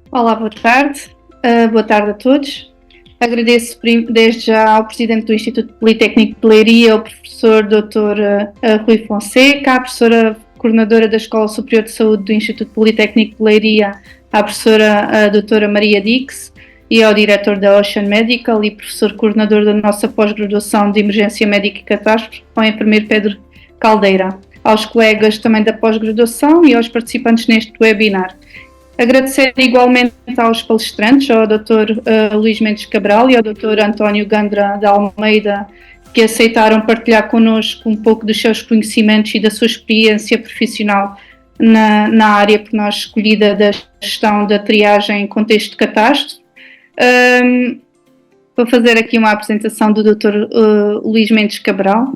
Olá, boa tarde. Boa tarde a todos. Agradeço desde já ao Presidente do Instituto Politécnico de Leiria, o professor Dr. Rui Fonseca, à professora coordenadora da Escola Superior de Saúde do Instituto Politécnico de Leiria, à professora Dra. Maria Dix, e ao diretor da Ocean Medical e professor coordenador da nossa pós-graduação de Emergência Médica e Catástrofe, ao enfermeiro Pedro Caldeira, aos colegas também da pós-graduação e aos participantes neste webinar. Agradecer igualmente aos palestrantes, ao Dr. Luís Mendes Cabral e ao Dr. António Gandra de Almeida, que aceitaram partilhar connosco um pouco dos seus conhecimentos e da sua experiência profissional na área por nós escolhida da gestão da triagem em contexto de catástrofe. Vou fazer aqui uma apresentação do Dr. Luís Mendes Cabral,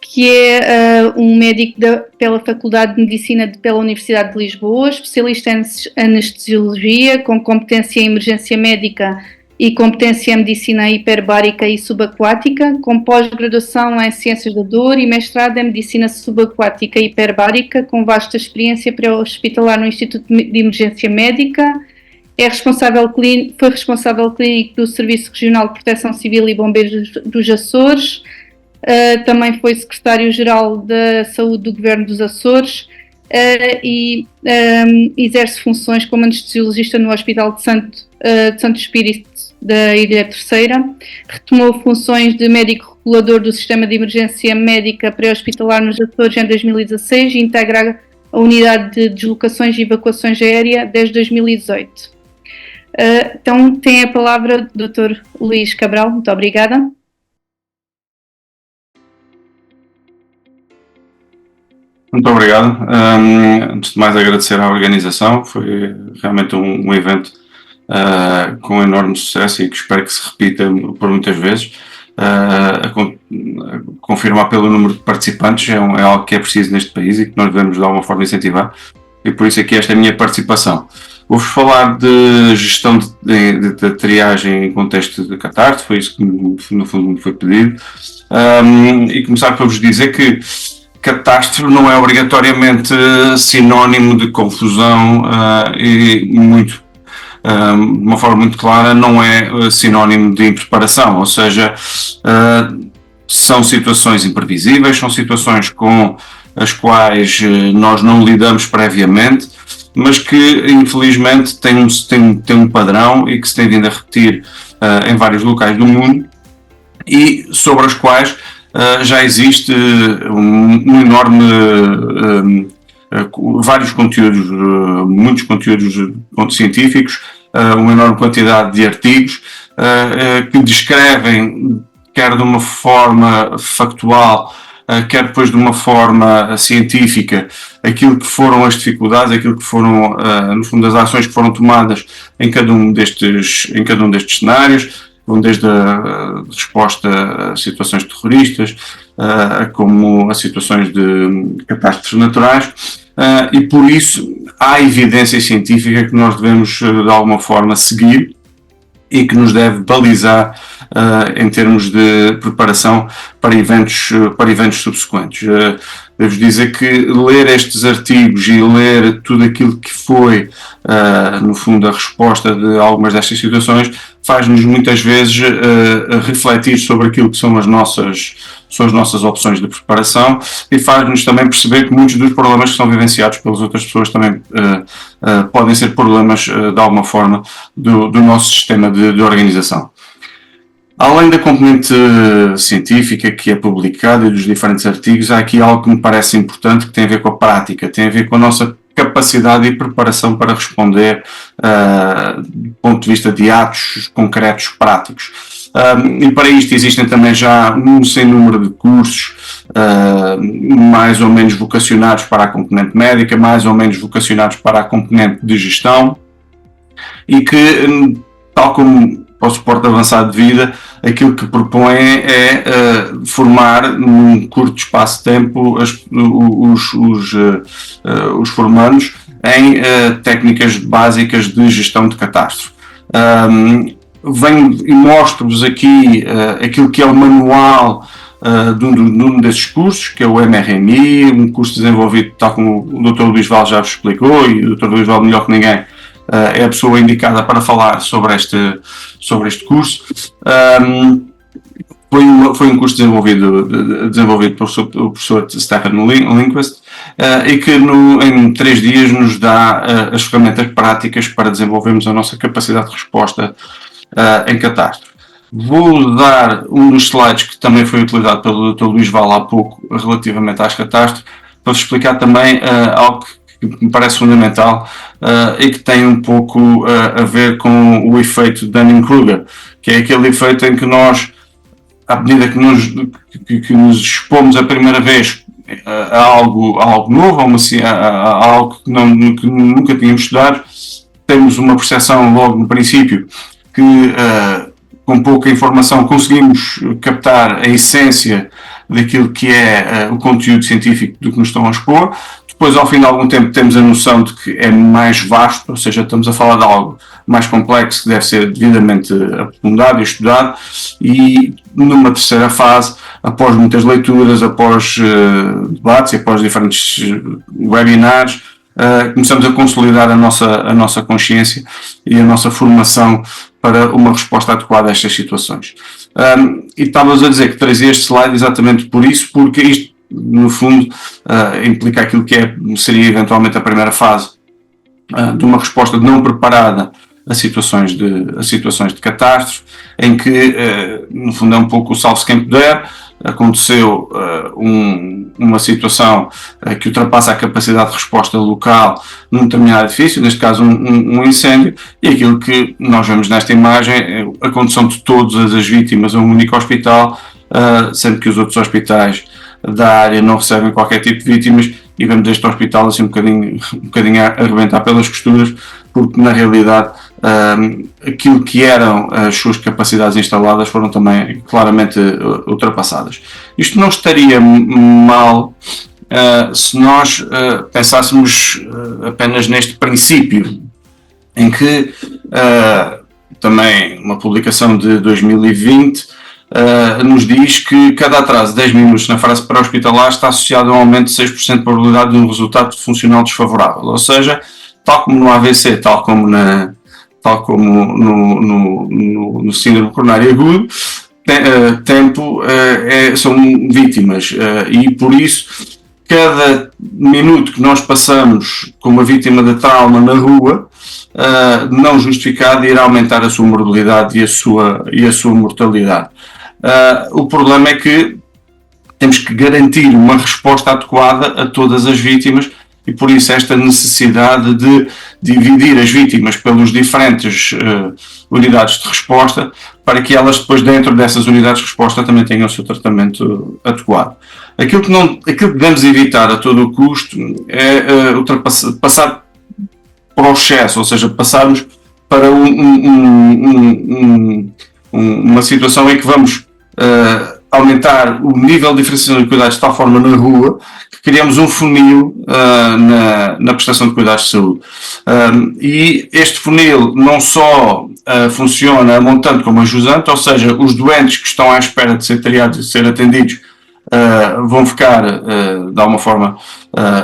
que é um médico pela Faculdade de Medicina pela Universidade de Lisboa, especialista em anestesiologia, com competência em emergência médica e competência em medicina hiperbárica e subaquática, com pós-graduação em ciências da dor e mestrado em medicina subaquática e hiperbárica, com vasta experiência pré-hospitalar no Instituto de Emergência Médica. Foi responsável clínico do Serviço Regional de Proteção Civil e Bombeiros dos Açores. Também foi secretário-geral da Saúde do Governo dos Açores e exerce funções como anestesiologista no Hospital de Santo Espírito da Ilha Terceira. Retomou funções de médico regulador do Sistema de Emergência Médica pré-hospitalar nos Açores em 2016 e integra a Unidade de Deslocações e Evacuações Aérea desde 2018. Então tem a palavra o Dr. Luís Cabral. Muito obrigada. Muito obrigado. Antes de mais, agradecer à organização. Foi realmente um evento com enorme sucesso e que espero que se repita por muitas vezes. Confirmar pelo número de participantes é algo que é preciso neste país e que nós devemos de alguma forma incentivar. E por isso aqui esta é a minha participação. Vou-vos falar de gestão de triagem em contexto de catástrofe, foi isso que no fundo me foi pedido. E começar por vos dizer que catástrofe não é obrigatoriamente sinónimo de confusão e de uma forma muito clara não é sinónimo de impreparação, ou seja, são situações imprevisíveis, são situações com as quais nós não lidamos previamente, mas que infelizmente têm um padrão e que se tem vindo a repetir em vários locais do mundo e sobre as quais já existe um enorme, vários conteúdos, muitos conteúdos científicos, uma enorme quantidade de artigos que descrevem, quer de uma forma factual, quer depois de uma forma científica, aquilo que foram as dificuldades, aquilo que foram, no fundo, as ações que foram tomadas em cada um destes cenários. Vão desde a resposta a situações terroristas, como a situações de catástrofes naturais, e por isso há evidência científica que nós devemos de alguma forma seguir e que nos deve balizar em termos de preparação para eventos subsequentes. Devo dizer que ler estes artigos e ler tudo aquilo que foi, no fundo, a resposta de algumas destas situações faz-nos muitas vezes refletir sobre aquilo que são as nossas opções de preparação e faz-nos também perceber que muitos dos problemas que são vivenciados pelas outras pessoas também podem ser problemas, de alguma forma, do nosso sistema de organização. Além da componente científica que é publicada e dos diferentes artigos, há aqui algo que me parece importante que tem a ver com a prática, tem a ver com a nossa capacidade e preparação para responder do ponto de vista de atos concretos práticos. E para isto existem também já um sem número de cursos mais ou menos vocacionados para a componente médica, mais ou menos vocacionados para a componente de gestão e que, tal como para o suporte avançado de vida, aquilo que propõe é formar num curto espaço de tempo os formandos em técnicas básicas de gestão de catástrofe. Venho e mostro-vos aqui aquilo que é o manual de um desses cursos, que é o MRMI, um curso desenvolvido, tal como o Dr. Luís Val já vos explicou, e o Dr. Luís Val melhor que ninguém é a pessoa indicada para falar sobre este curso. Foi um curso desenvolvido pelo professor Stefan Lindquist, e que em 3 dias nos dá as ferramentas práticas para desenvolvermos a nossa capacidade de resposta em catástrofe. Vou dar um dos slides que também foi utilizado pelo Dr. Luís Val há pouco relativamente às catástrofes, para vos explicar também algo que me parece fundamental e que tem um pouco a ver com o efeito Dunning-Kruger, que é aquele efeito em que nós, à medida que nos expomos a primeira vez a algo novo, a algo que nunca tínhamos estudado, temos uma percepção logo no princípio que com pouca informação conseguimos captar a essência daquilo que é o conteúdo científico do que nos estão a expor. Depois, ao fim de algum tempo, temos a noção de que é mais vasto, ou seja, estamos a falar de algo mais complexo que deve ser devidamente aprofundado e estudado, e numa terceira fase, após muitas leituras, após debates e após diferentes webinars, começamos a consolidar a nossa consciência e a nossa formação para uma resposta adequada a estas situações. E estava-vos a dizer que trazia este slide exatamente por isso, porque isto, no fundo, implica aquilo que seria eventualmente a primeira fase de uma resposta não preparada a situações de catástrofe, em que, no fundo, é um pouco o salve-se quem puder. Aconteceu uma situação que ultrapassa a capacidade de resposta local num determinado edifício, neste caso um incêndio, e aquilo que nós vemos nesta imagem é a condução de todas as vítimas a um único hospital, sendo que os outros hospitais da área não recebem qualquer tipo de vítimas, e vemos este hospital assim um bocadinho a arrebentar pelas costuras, porque na realidade aquilo que eram as suas capacidades instaladas foram também claramente ultrapassadas. Isto não estaria mal se nós pensássemos apenas neste princípio, em que também uma publicação de 2020 nos diz que cada atraso de 10 minutos na fase pré-hospitalar está associado a um aumento de 6% de probabilidade de um resultado funcional desfavorável. Ou seja, tal como no AVC, tal como no síndrome coronário agudo, tempo são vítimas, e por isso cada minuto que nós passamos com uma vítima de trauma na rua não justificado irá aumentar a sua mortalidade e a sua mortalidade. O problema é que temos que garantir uma resposta adequada a todas as vítimas, e por isso esta necessidade de dividir as vítimas pelas diferentes unidades de resposta, para que elas depois, dentro dessas unidades de resposta, também tenham o seu tratamento adequado. Aquilo que devemos evitar a todo o custo é passar para o excesso, ou seja, passarmos para uma situação em que vamos aumentar o nível de diferenciação de cuidados de tal forma na rua que criamos um funil na prestação de cuidados de saúde. E este funil não só funciona montante como ajusante, ou seja, os doentes que estão à espera de ser triados e de ser atendidos vão ficar, de alguma forma,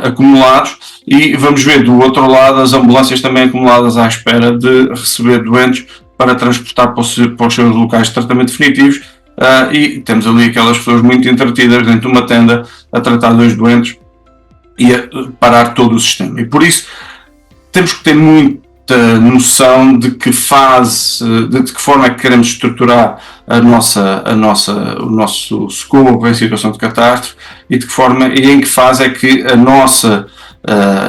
acumulados, e vamos ver do outro lado as ambulâncias também acumuladas à espera de receber doentes para transportar para os seus locais de tratamento definitivos, e temos ali aquelas pessoas muito entretidas dentro de uma tenda a tratar 2 doentes e a parar todo o sistema. E por isso temos que ter muita noção de que forma é que queremos estruturar o nosso socorro em situação de catástrofe, e de que forma e em que fase é que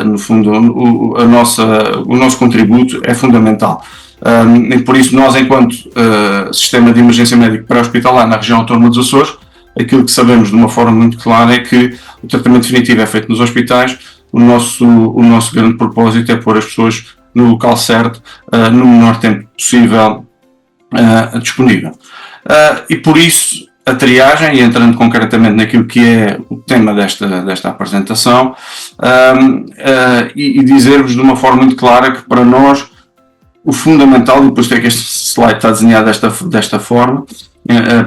no fundo o nosso contributo é fundamental. E por isso nós, enquanto sistema de emergência médica pré-hospitalar na região autónoma dos Açores, aquilo que sabemos de uma forma muito clara é que o tratamento definitivo é feito nos hospitais. O nosso grande propósito é pôr as pessoas no local certo, no menor tempo possível disponível. E por isso a triagem, e entrando concretamente naquilo que é o tema desta apresentação, e dizer-vos de uma forma muito clara que para nós o fundamental, depois é que este slide está desenhado desta forma,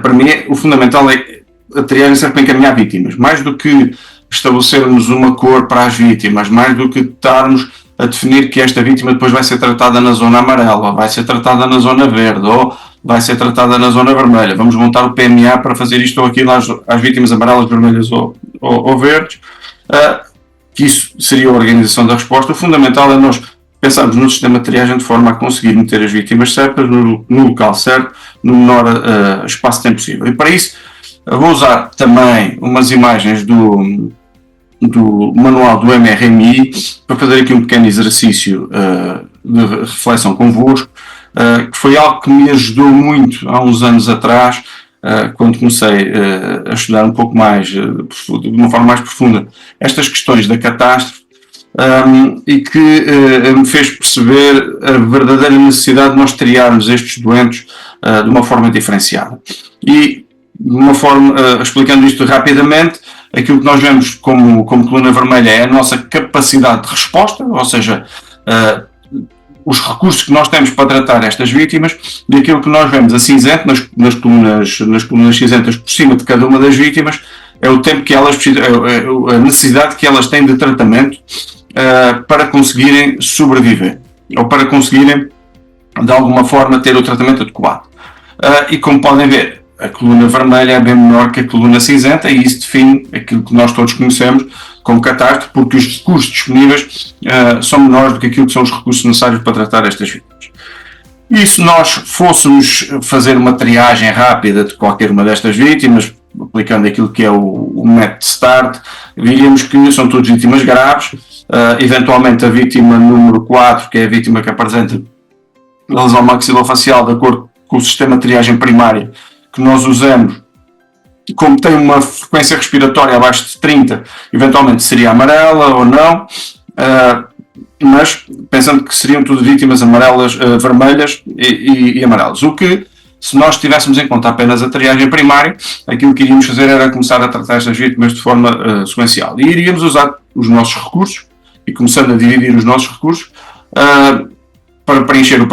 para mim o fundamental é a triagem serve para encaminhar vítimas, mais do que estabelecermos uma cor para as vítimas, mais do que estarmos a definir que esta vítima depois vai ser tratada na zona amarela, ou vai ser tratada na zona verde, ou vai ser tratada na zona vermelha. Vamos montar o PMA para fazer isto ou aquilo às vítimas amarelas, vermelhas ou verdes. Que isso seria a organização da resposta. O fundamental é nós pensarmos no sistema de triagem de forma a conseguir meter as vítimas certas no local certo, no menor espaço de tempo possível. E para isso vou usar também umas imagens do manual do MRMI para fazer aqui um pequeno exercício de reflexão convosco, que foi algo que me ajudou muito há uns anos atrás, quando comecei a estudar um pouco mais, de uma forma mais profunda, estas questões da catástrofe, e que me fez perceber a verdadeira necessidade de nós triarmos estes doentes de uma forma diferenciada. E, de uma forma, explicando isto rapidamente, aquilo que nós vemos como coluna vermelha é a nossa capacidade de resposta, ou seja, os recursos que nós temos para tratar estas vítimas, e aquilo que nós vemos a cinzento, nas colunas cinzentas por cima de cada uma das vítimas, é o tempo que elas precisam, a necessidade que elas têm de tratamento para conseguirem sobreviver, ou para conseguirem, de alguma forma, ter o tratamento adequado. E como podem ver, a coluna vermelha é bem menor que a coluna cinzenta, e isso define aquilo que nós todos conhecemos como catástrofe, porque os recursos disponíveis são menores do que aquilo que são os recursos necessários para tratar estas vítimas. E se nós fôssemos fazer uma triagem rápida de qualquer uma destas vítimas, aplicando aquilo que é o método START, diríamos que são todas vítimas graves. Eventualmente a vítima número 4, que é a vítima que apresenta lesão maxilofacial, de acordo com o sistema de triagem primária que nós usamos, como tem uma frequência respiratória abaixo de 30, eventualmente seria amarela ou não, mas pensando que seriam tudo vítimas amarelas, vermelhas e amarelas. O que, se nós tivéssemos em conta apenas a triagem primária, aquilo que iríamos fazer era começar a tratar estas vítimas de forma sequencial. E iríamos usar os nossos recursos, e começando a dividir os nossos recursos, para preencher a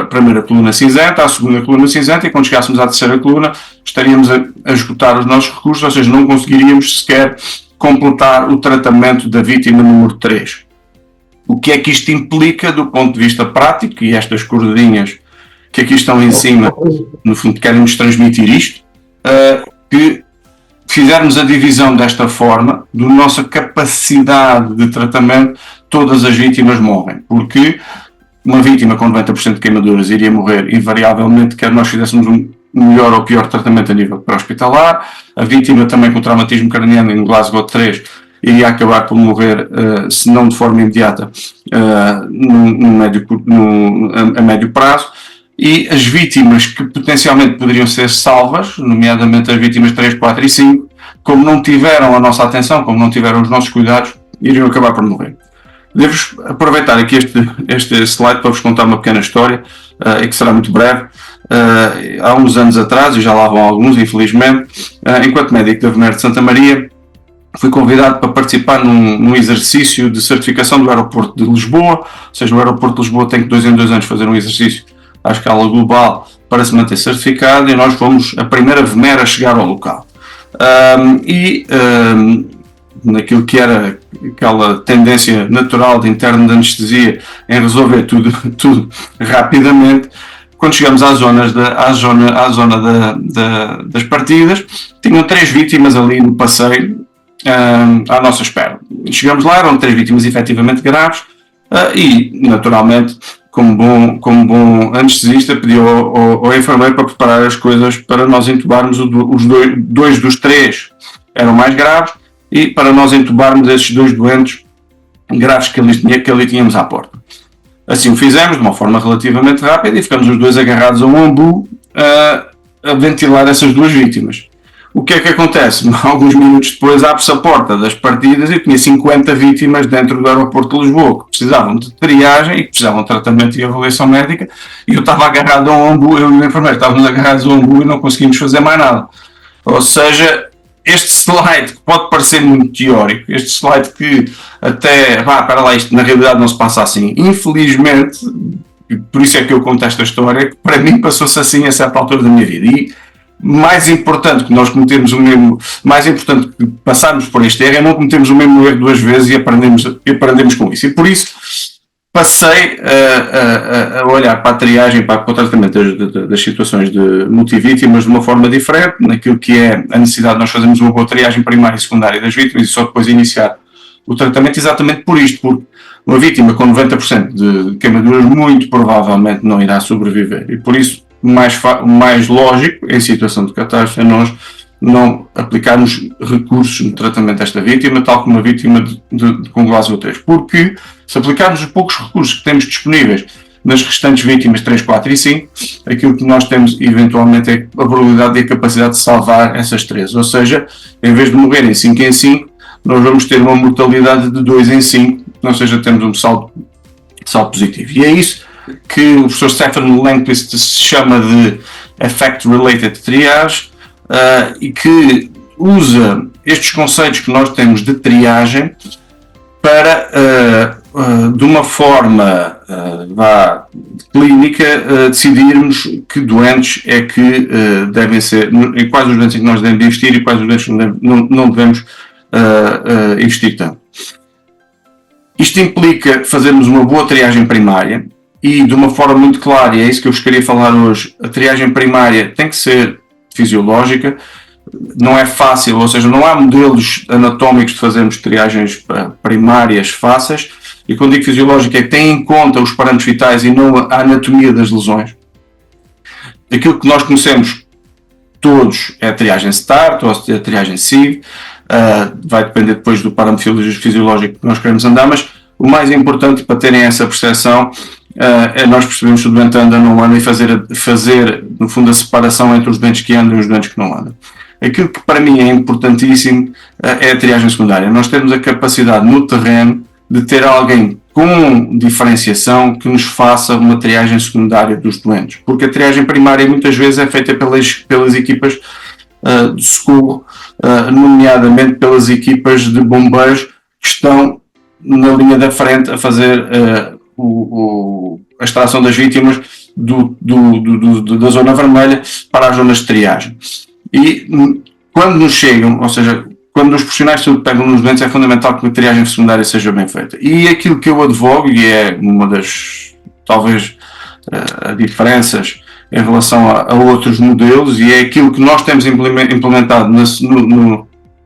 primeira coluna cinzenta, a segunda coluna cinzenta, e quando chegássemos à terceira coluna, estaríamos a esgotar os nossos recursos, ou seja, não conseguiríamos sequer completar o tratamento da vítima número 3. O que é que isto implica do ponto de vista prático? E estas cordinhas que aqui estão em cima, no fundo, querem-nos transmitir isto, que fizermos a divisão desta forma, da nossa capacidade de tratamento, todas as vítimas morrem, porque uma vítima com 90% de queimaduras iria morrer invariavelmente, quer nós fizéssemos um melhor ou pior tratamento a nível pré-hospitalar. A vítima também com traumatismo craniano em Glasgow 3 iria acabar por morrer, se não de forma imediata, a médio prazo. E as vítimas que potencialmente poderiam ser salvas, nomeadamente as vítimas 3, 4 e 5, como não tiveram a nossa atenção, como não tiveram os nossos cuidados, iriam acabar por morrer. Devo aproveitar aqui este slide para vos contar uma pequena história, e que será muito breve. Há uns anos atrás, e já lá vão alguns, infelizmente, enquanto médico da Veneira de Santa Maria, fui convidado para participar num exercício de certificação do aeroporto de Lisboa. Ou seja, o aeroporto de Lisboa tem que 2 em 2 anos fazer um exercício à escala global para se manter certificado, e nós fomos a primeira Venera a chegar ao local. Naquilo que era aquela tendência natural de interno de anestesia em resolver tudo rapidamente, quando chegamos à zona das partidas, tinham 3 vítimas ali no passeio à nossa espera. Chegamos lá, eram 3 vítimas efetivamente graves, e naturalmente, como bom anestesista, pedi ao enfermeiro para preparar as coisas para nós entubarmos os dois dos 3 eram mais graves, e para nós entubarmos esses 2 doentes graves que ali tínhamos à porta. Assim o fizemos, de uma forma relativamente rápida, e ficamos os 2 agarrados a um ambu a ventilar essas 2 vítimas. O que é que acontece? Alguns minutos depois abre-se a porta das partidas e tinha 50 vítimas dentro do aeroporto de Lisboa que precisavam de triagem e que precisavam de tratamento e avaliação médica, e eu estava agarrado a um ambu, eu e o enfermeiro estávamos agarrados a um ambu e não conseguimos fazer mais nada. Ou seja, este slide que pode parecer muito teórico, este slide que até, para lá, isto na realidade não se passa assim, infelizmente, por isso é que eu conto esta história, que para mim passou-se assim a certa altura da minha vida. E mais importante que nós cometemos o mesmo, mais importante que passarmos por este erro é não cometermos o mesmo erro 2 vezes e aprendemos com isso. E por isso passei a olhar para a triagem, para o tratamento das situações de multivítimas de uma forma diferente, naquilo que é a necessidade de nós fazermos uma boa triagem primária e secundária das vítimas e só depois iniciar o tratamento, exatamente por isto, porque uma vítima com 90% de queimaduras muito provavelmente não irá sobreviver. E por isso o mais lógico em situação de catástrofe é nós não aplicarmos recursos no tratamento desta vítima, tal como uma vítima com Glasgow 3. Porque se aplicarmos os poucos recursos que temos disponíveis nas restantes vítimas 3, 4 e 5, aquilo que nós temos eventualmente é a probabilidade e a capacidade de salvar essas 3. Ou seja, em vez de morrerem 5 em 5, nós vamos ter uma mortalidade de 2 em 5, ou seja, temos um saldo positivo. E é isso que o professor Stephen Lundquist se chama de Effect Related Triage, e que usa estes conceitos que nós temos de triagem para, de uma forma clínica, decidirmos que doentes é que devem ser, em quais os doentes é que nós devemos investir e quais os doentes não devemos investir tanto. Isto implica fazermos uma boa triagem primária e de uma forma muito clara, e é isso que eu vos queria falar hoje. A triagem primária tem que ser fisiológica, não é fácil, ou seja, não há modelos anatómicos de fazermos triagens primárias fáceis, e quando digo fisiológica é que tem em conta os parâmetros vitais e não a anatomia das lesões. Aquilo que nós conhecemos todos é a triagem START ou a triagem SIG, vai depender depois do parâmetro fisiológico que nós queremos andar, mas o mais importante para terem essa percepção é nós percebermos se o doente anda ou não anda e fazer, no fundo, a separação entre os doentes que andam e os doentes que não andam. Aquilo que para mim é importantíssimo é a triagem secundária. Nós temos a capacidade no terreno de ter alguém com diferenciação que nos faça uma triagem secundária dos doentes, porque a triagem primária muitas vezes é feita pelas equipas de socorro, nomeadamente pelas equipas de bombeiros que estão na linha da frente a fazer a extração das vítimas da zona vermelha para as zonas de triagem. E quando nos chegam, ou seja, quando os profissionais de saúde pegam nos doentes, é fundamental que a triagem secundária seja bem feita. E aquilo que eu advogo, e é uma das, talvez, diferenças em relação a outros modelos, e é aquilo que nós temos implementado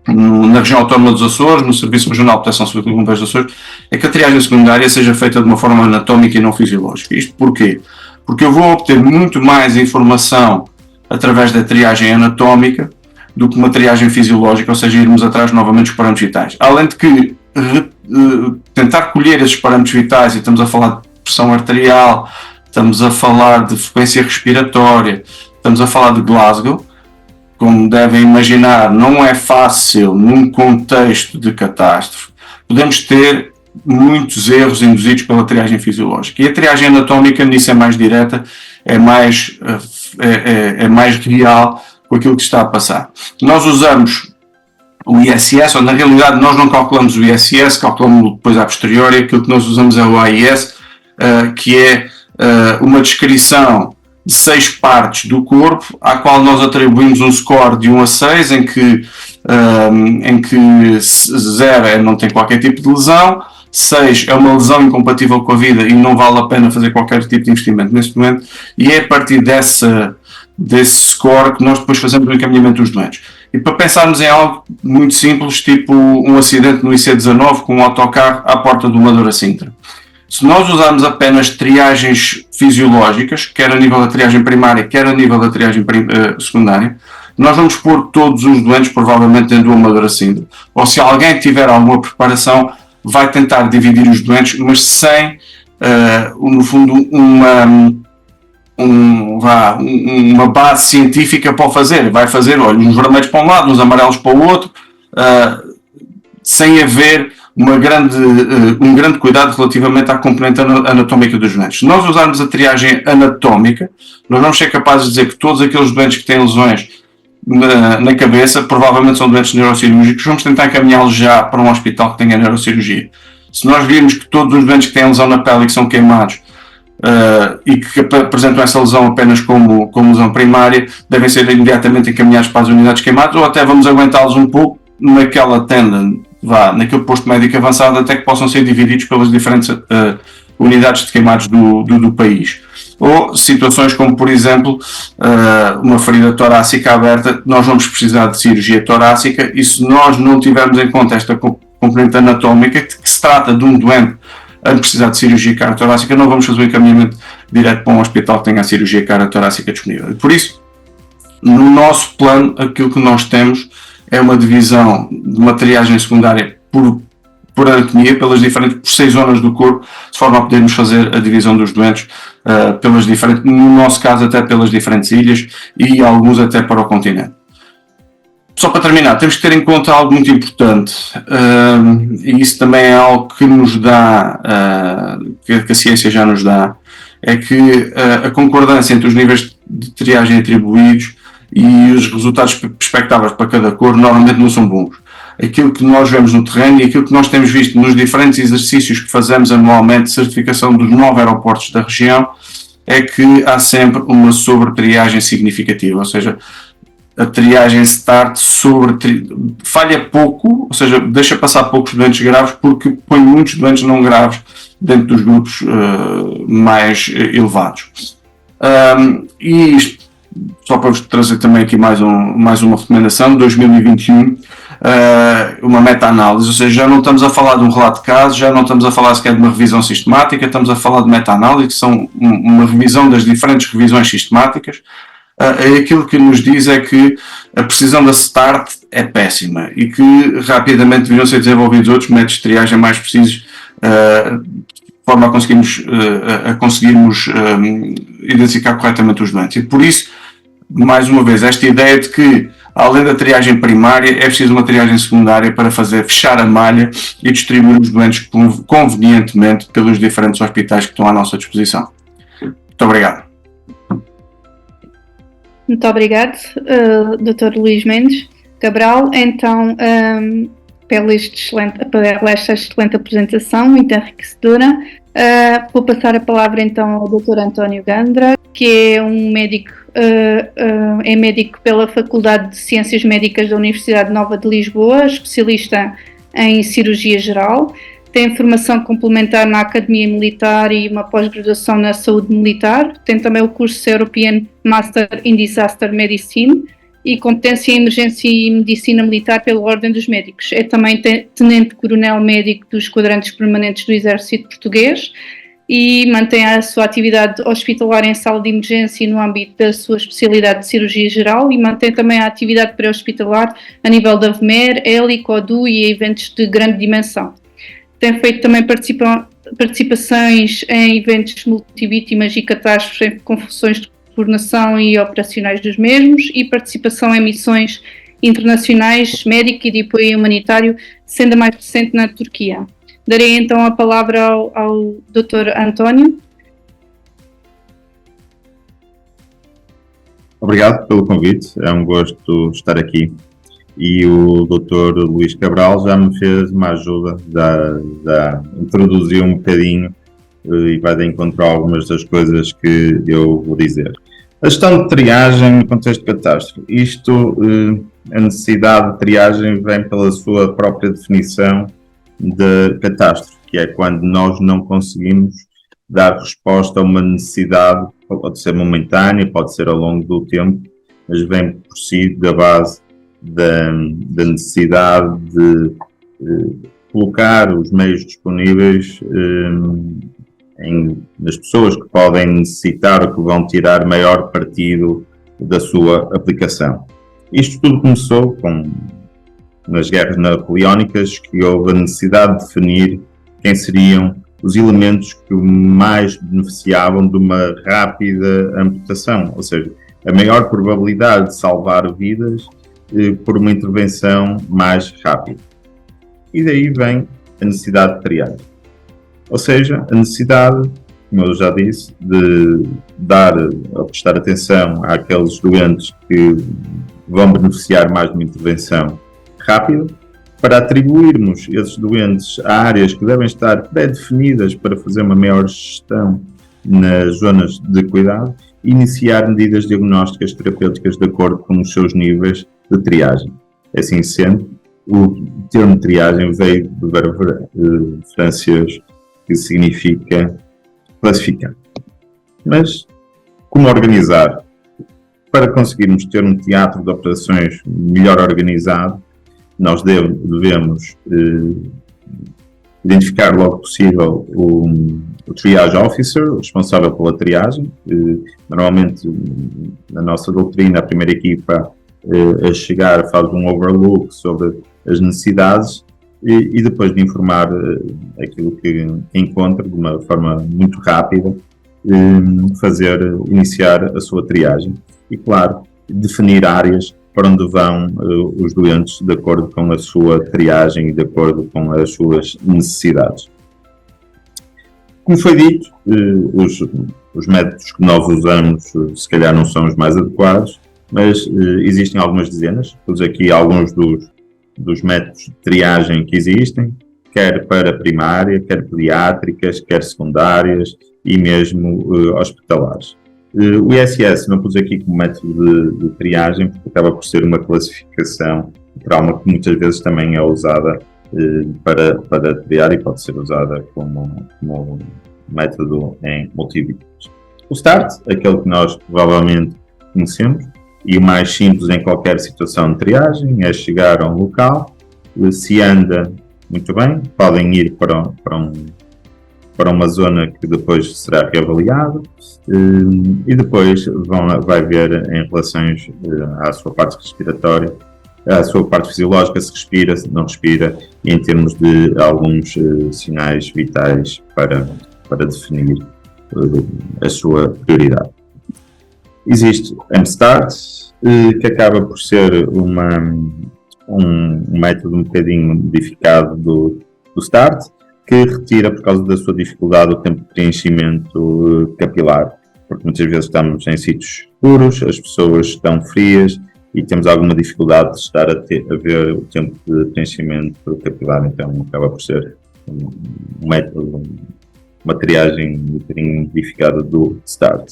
na região autónoma dos Açores, no Serviço Regional de Proteção Civil e Bombeiros dos Açores, é que a triagem secundária seja feita de uma forma anatómica e não fisiológica. Isto porquê? Porque eu vou obter muito mais informação através da triagem anatómica do que uma triagem fisiológica, ou seja, irmos atrás novamente dos parâmetros vitais. Além de que tentar colher esses parâmetros vitais, e estamos a falar de pressão arterial, estamos a falar de frequência respiratória, estamos a falar de Glasgow, como devem imaginar, não é fácil num contexto de catástrofe. Podemos ter muitos erros induzidos pela triagem fisiológica. E a triagem anatómica nisso é mais direta, é mais real com aquilo que está a passar. Nós usamos o ISS, ou na realidade nós não calculamos o ISS, calculamos depois a posteriori. Aquilo que nós usamos é o AIS, que é uma descrição de 6 partes do corpo, à qual nós atribuímos um score de 1 a 6, em que 0 não tem qualquer tipo de lesão, 6 é uma lesão incompatível com a vida e não vale a pena fazer qualquer tipo de investimento neste momento, e é a partir desse score que nós depois fazemos o encaminhamento dos doentes. E para pensarmos em algo muito simples, tipo um acidente no IC19 com um autocarro à porta do Amadora Sintra. Se nós usarmos apenas triagens fisiológicas, quer a nível da triagem primária, quer a nível da triagem secundária, nós vamos pôr todos os doentes provavelmente dentro do Amadora Sintra. Ou se alguém tiver alguma preparação, vai tentar dividir os doentes, mas sem, no fundo, uma base científica para o fazer. Vai fazer, olha, uns vermelhos para um lado, uns amarelos para o outro, sem haver um grande cuidado relativamente à componente anatómica dos doentes. Se nós usarmos a triagem anatómica, nós vamos ser capazes de dizer que todos aqueles doentes que têm lesões na cabeça provavelmente são doentes neurocirúrgicos. Vamos tentar encaminhá-los já para um hospital que tenha neurocirurgia. Se nós virmos que todos os doentes que têm lesão na pele e que são queimados e que apresentam essa lesão apenas como lesão primária, devem ser imediatamente encaminhados para as unidades queimadas, ou até vamos aguentá-los um pouco naquela tenda, naquele posto médico avançado, até que possam ser divididos pelas diferentes unidades de queimados do país. Ou situações como, por exemplo, uma ferida torácica aberta, nós vamos precisar de cirurgia torácica, e se nós não tivermos em conta esta componente anatómica, que se trata de um doente a precisar de cirurgia torácica, não vamos fazer o encaminhamento direto para um hospital que tenha a cirurgia torácica disponível. Por isso, no nosso plano, aquilo que nós temos é uma divisão de uma triagem secundária por anatomia, por 6 zonas do corpo, de forma a podermos fazer a divisão dos doentes pelas diferentes, no nosso caso até pelas diferentes ilhas e alguns até para o continente. Só para terminar, temos que ter em conta algo muito importante, e isso também é algo que nos dá, que a ciência já nos dá, é que a concordância entre os níveis de triagem atribuídos e os resultados expectáveis para cada cor normalmente não são bons. Aquilo que nós vemos no terreno e aquilo que nós temos visto nos diferentes exercícios que fazemos anualmente de certificação dos 9 aeroportos da região é que há sempre uma sobre-triagem significativa, ou seja, a triagem start falha pouco, ou seja, deixa passar poucos doentes graves porque põe muitos doentes não graves dentro dos grupos mais elevados. E isto, só para vos trazer também aqui mais uma recomendação, 2021, uma meta-análise, ou seja, já não estamos a falar de um relato de casos, já não estamos a falar sequer de uma revisão sistemática, estamos a falar de meta-análise, que são uma revisão das diferentes revisões sistemáticas. Aquilo que nos diz é que a precisão da START é péssima e que rapidamente deviam ser desenvolvidos outros métodos de triagem mais precisos, de forma a conseguirmos identificar corretamente os doentes. E por isso, mais uma vez, esta ideia de que, além da triagem primária, é preciso uma triagem secundária para fechar a malha e distribuir os doentes convenientemente pelos diferentes hospitais que estão à nossa disposição. Muito obrigado. Muito obrigado, Dr. Luís Mendes Cabral. Então, pela esta excelente apresentação, muito enriquecedora, vou passar a palavra então ao Dr. António Gandra, que é um médico, é médico pela Faculdade de Ciências Médicas da Universidade Nova de Lisboa, especialista em cirurgia geral. Tem formação complementar na Academia Militar e uma pós-graduação na Saúde Militar. Tem também o curso European Master in Disaster Medicine e competência em Emergência e Medicina Militar pela Ordem dos Médicos. É também tenente-coronel médico dos quadrantes permanentes do Exército Português e mantém a sua atividade hospitalar em sala de emergência no âmbito da sua especialidade de cirurgia geral e mantém também a atividade pré-hospitalar a nível da VMER, ELI, CODU e eventos de grande dimensão. Tem feito também participações em eventos multivítimas e catástrofes com funções de coordenação e operacionais dos mesmos e participação em missões internacionais, médico e de apoio humanitário, sendo a mais recente na Turquia. Darei então a palavra ao Dr. António. Obrigado pelo convite, é um gosto estar aqui. E o Dr. Luís Cabral já me fez uma ajuda, já introduziu um bocadinho e vai de encontro a algumas das coisas que eu vou dizer. A gestão de triagem no contexto de catástrofe. A necessidade de triagem vem pela sua própria definição de catástrofe, que é quando nós não conseguimos dar resposta a uma necessidade, pode ser momentânea, pode ser ao longo do tempo, mas vem por si da base da necessidade de colocar os meios disponíveis nas pessoas que podem necessitar ou que vão tirar maior partido da sua aplicação. Isto tudo começou nas guerras napoleónicas, que houve a necessidade de definir quem seriam os elementos que mais beneficiavam de uma rápida amputação, ou seja, a maior probabilidade de salvar vidas por uma intervenção mais rápida. E daí vem a necessidade de triagem. Ou seja, a necessidade, como eu já disse, de prestar atenção àqueles doentes que vão beneficiar mais de uma intervenção rápida, para atribuirmos esses doentes a áreas que devem estar pré-definidas para fazer uma maior gestão nas zonas de cuidado e iniciar medidas diagnósticas terapêuticas de acordo com os seus níveis de triagem. Assim sendo, o termo triagem veio do verbo francês que significa classificar. Mas como organizar? Para conseguirmos ter um teatro de operações melhor organizado, nós devemos identificar logo possível o triage officer, o responsável pela triagem. Normalmente, na nossa doutrina, a primeira equipa a chegar faz um overlook sobre as necessidades e depois de informar aquilo que encontra de uma forma muito rápida, iniciar a sua triagem. E, claro, definir áreas para onde vão os doentes de acordo com a sua triagem e de acordo com as suas necessidades. Como foi dito, os métodos que nós usamos se calhar não são os mais adequados, mas existem algumas dezenas. Pus aqui alguns dos métodos de triagem que existem, quer para primária, quer pediátricas, quer secundárias e mesmo hospitalares. O ISS não pus aqui como método de triagem porque acaba por ser uma classificação de trauma que muitas vezes também é usada para triar e pode ser usada como método em multivídeos. O START, aquele que nós provavelmente conhecemos, e o mais simples em qualquer situação de triagem, é chegar a um local, se anda muito bem, podem ir para uma zona que depois será reavaliada e depois vai ver em relações à sua parte respiratória, à sua parte fisiológica, se respira, se não respira, e em termos de alguns sinais vitais para definir a sua prioridade. Existe MSTART, que acaba por ser um método um bocadinho modificado do START, que retira, por causa da sua dificuldade, o tempo de preenchimento capilar, porque muitas vezes estamos em sítios escuros, as pessoas estão frias e temos alguma dificuldade de estar a ver o tempo de preenchimento capilar, então acaba por ser um método, uma triagem um bocadinho modificada do START.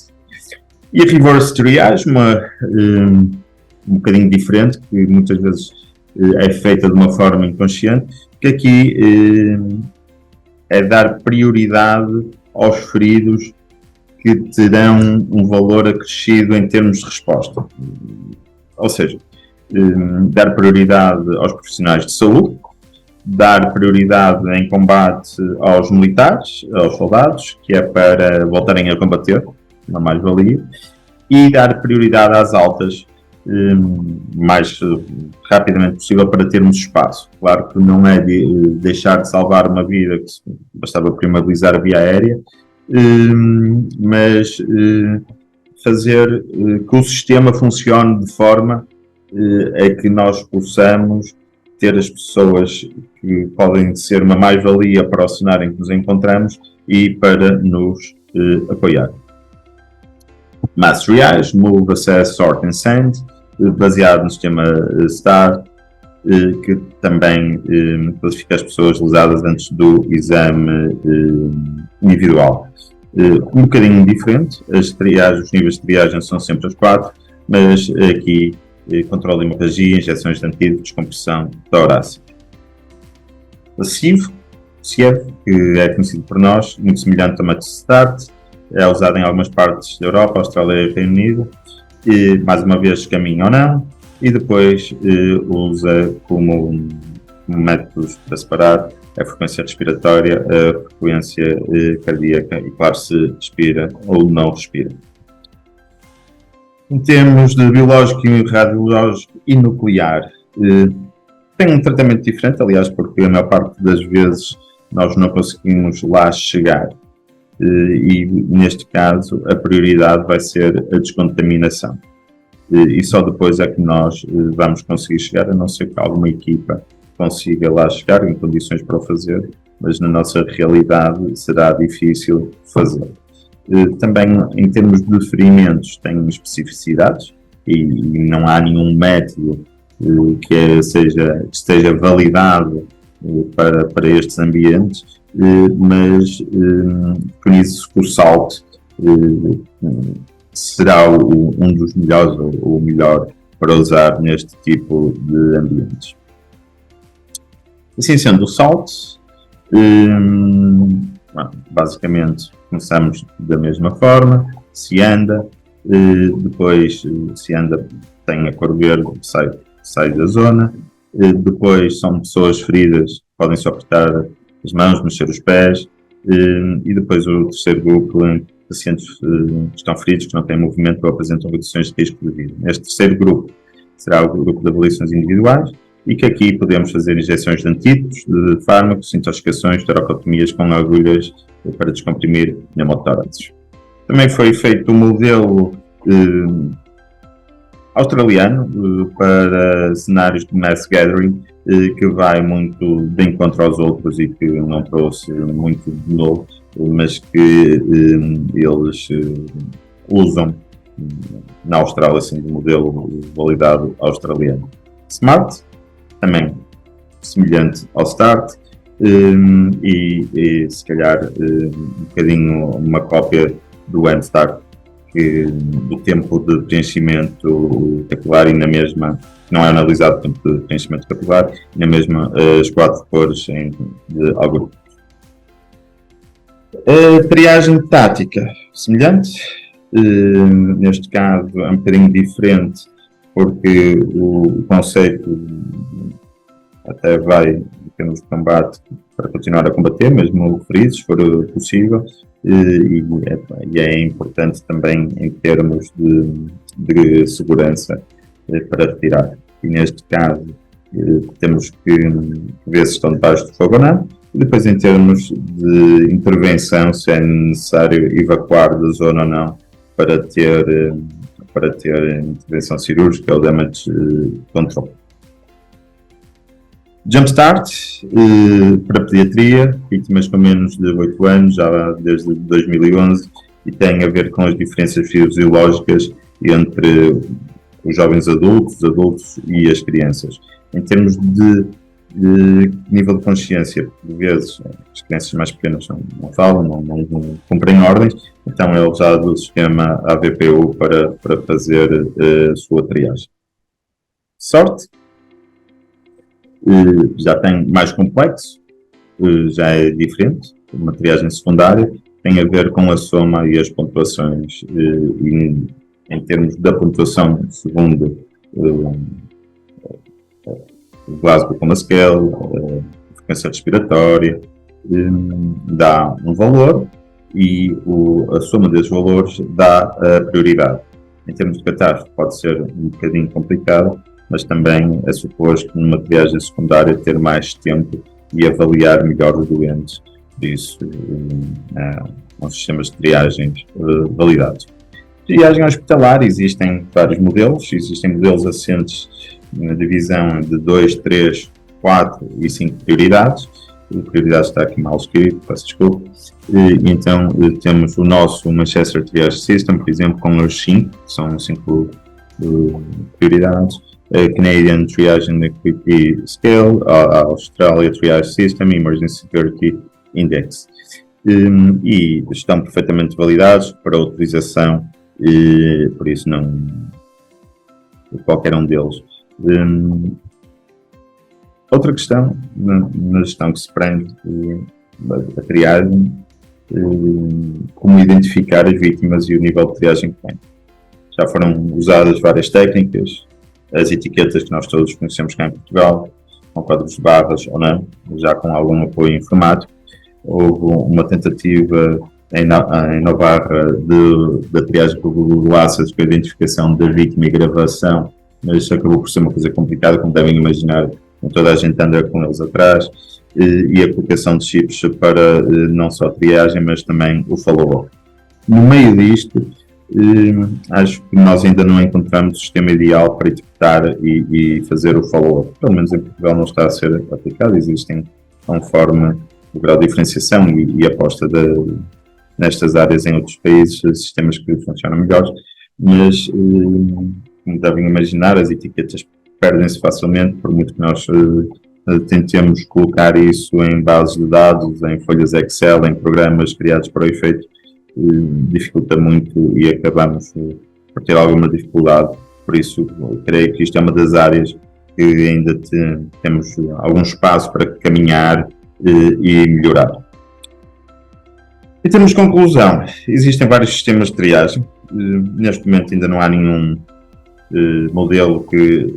E a reverse triage, um bocadinho diferente, que muitas vezes é feita de uma forma inconsciente, que aqui é dar prioridade aos feridos que terão um valor acrescido em termos de resposta. Ou seja, dar prioridade aos profissionais de saúde, dar prioridade em combate aos militares, aos soldados, que é para voltarem a combater, uma mais-valia, e dar prioridade às altas mais rapidamente possível para termos espaço. Claro que não é deixar de salvar uma vida, que bastava primabilizar a via aérea, mas fazer que o sistema funcione de forma a que nós possamos ter as pessoas que podem ser uma mais-valia para o cenário em que nos encontramos e para nos apoiar. Mass Triage, Move, Assess, Sort and Send, baseado no sistema STAR, que também classifica as pessoas lesadas antes do exame individual. Um bocadinho diferente, os níveis de triagem são sempre os 4, mas aqui controle de hemorragia, injeções de antídoto, descompressão torácica. A CIV, que é conhecido por nós, muito semelhante ao método START, é usado em algumas partes da Europa, Austrália e Reino Unido, e mais uma vez caminho ou não, e depois usa como métodos para separar a frequência respiratória, a frequência cardíaca e, claro, se respira ou não respira. Em termos de biológico, radiológico e nuclear, tem um tratamento diferente, aliás, porque a maior parte das vezes nós não conseguimos lá chegar. E neste caso a prioridade vai ser a descontaminação. E só depois é que nós vamos conseguir chegar, a não ser que alguma equipa consiga lá chegar em condições para o fazer, mas na nossa realidade será difícil fazer. Também em termos de ferimentos tem especificidades e não há nenhum método que esteja validado para estes ambientes, mas preferido-se o SALT, será um dos melhores ou o melhor para usar neste tipo de ambientes. Assim sendo, o salt, basicamente começamos da mesma forma, cianda, depois cianda tem a cor verde, sai da zona, depois são pessoas feridas, podem só apertar as mãos, mexer os pés, e depois o terceiro grupo, pacientes que estão feridos, que não têm movimento ou apresentam reduções de risco de vida. Este terceiro grupo será o grupo de avaliações individuais e que aqui podemos fazer injeções de antídotos, de fármacos, intoxicações, teracotomias com agulhas para descomprimir pneumotóraxes. Também foi feito um modelo australiano para cenários de mass gathering, que vai muito de encontro aos outros e que não trouxe muito de novo, mas que eles usam na Austrália, assim, de modelo validado australiano. SMART, também semelhante ao START, e se calhar um bocadinho uma cópia do NSTART, do tempo de preenchimento capilar, e na mesma, não é analisado o tempo de preenchimento capilar, e na mesma as 4 cores de algoritmos. A triagem tática, semelhante, neste caso é um bocadinho diferente, porque o conceito até vai, em termos de combate, para continuar a combater, mesmo feridos, se for possível, e é importante também em termos de segurança para retirar. E neste caso temos que ver se estão debaixo de fogo ou não, e depois em termos de intervenção, se é necessário evacuar da zona ou não para ter intervenção cirúrgica ou damage control. Jumpstart, para pediatria, vítimas com menos de 8 anos, já desde 2011, e tem a ver com as diferenças fisiológicas entre os jovens adultos e as crianças. Em termos de nível de consciência, por vezes as crianças mais pequenas não falam, não cumprem ordens, então é usado o sistema AVPU para fazer a sua triagem. Sorte, já tem mais complexo, já é diferente, uma triagem secundária, tem a ver com a soma e as pontuações, em termos da pontuação segundo o Glasgow Coma Scale, a frequência respiratória, dá um valor e a soma desses valores dá a prioridade. Em termos de catástrofe pode ser um bocadinho complicado, mas também é suposto numa triagem secundária ter mais tempo e avaliar melhor os doentes. Por isso, são sistemas de triagens validados. Triagem hospitalar, existem vários modelos, existem modelos assentes na divisão de 2, 3, 4 e 5 prioridades. A prioridade está aqui mal escrito, peço desculpa. Então temos o nosso Manchester Triage System, por exemplo, com os 5, são 5 prioridades. A Canadian Triage and Equity Scale, a Australia Triage System, Emergency Security Index. E estão perfeitamente validados para utilização, por isso não qualquer um deles. Outra questão na gestão que se prende a triagem, como identificar as vítimas e o nível de triagem que tem. Já foram usadas várias técnicas, as etiquetas que nós todos conhecemos cá em Portugal, com quadros de barras ou não, já com algum apoio informático. Houve uma tentativa em Navarra da triagem por Google Glass com a identificação da vítima e gravação, mas acabou por ser uma coisa complicada, como devem imaginar, toda a gente anda com eles atrás, e a aplicação de chips para não só a triagem, mas também o follow-up. No meio disto, acho que nós ainda não encontramos o sistema ideal para detectar e fazer o follow-up. Pelo menos em Portugal não está a ser aplicado, existem conforme o grau de diferenciação e aposta nestas áreas em outros países, sistemas que funcionam melhores, mas como devem imaginar, as etiquetas perdem-se facilmente, por muito que nós tentemos colocar isso em bases de dados, em folhas Excel, em programas criados para o efeito, dificulta muito e acabamos por ter alguma dificuldade. Por isso, creio que isto é uma das áreas que ainda temos algum espaço para caminhar e melhorar. Em termos de conclusão, existem vários sistemas de triagem. Neste momento ainda não há nenhum modelo que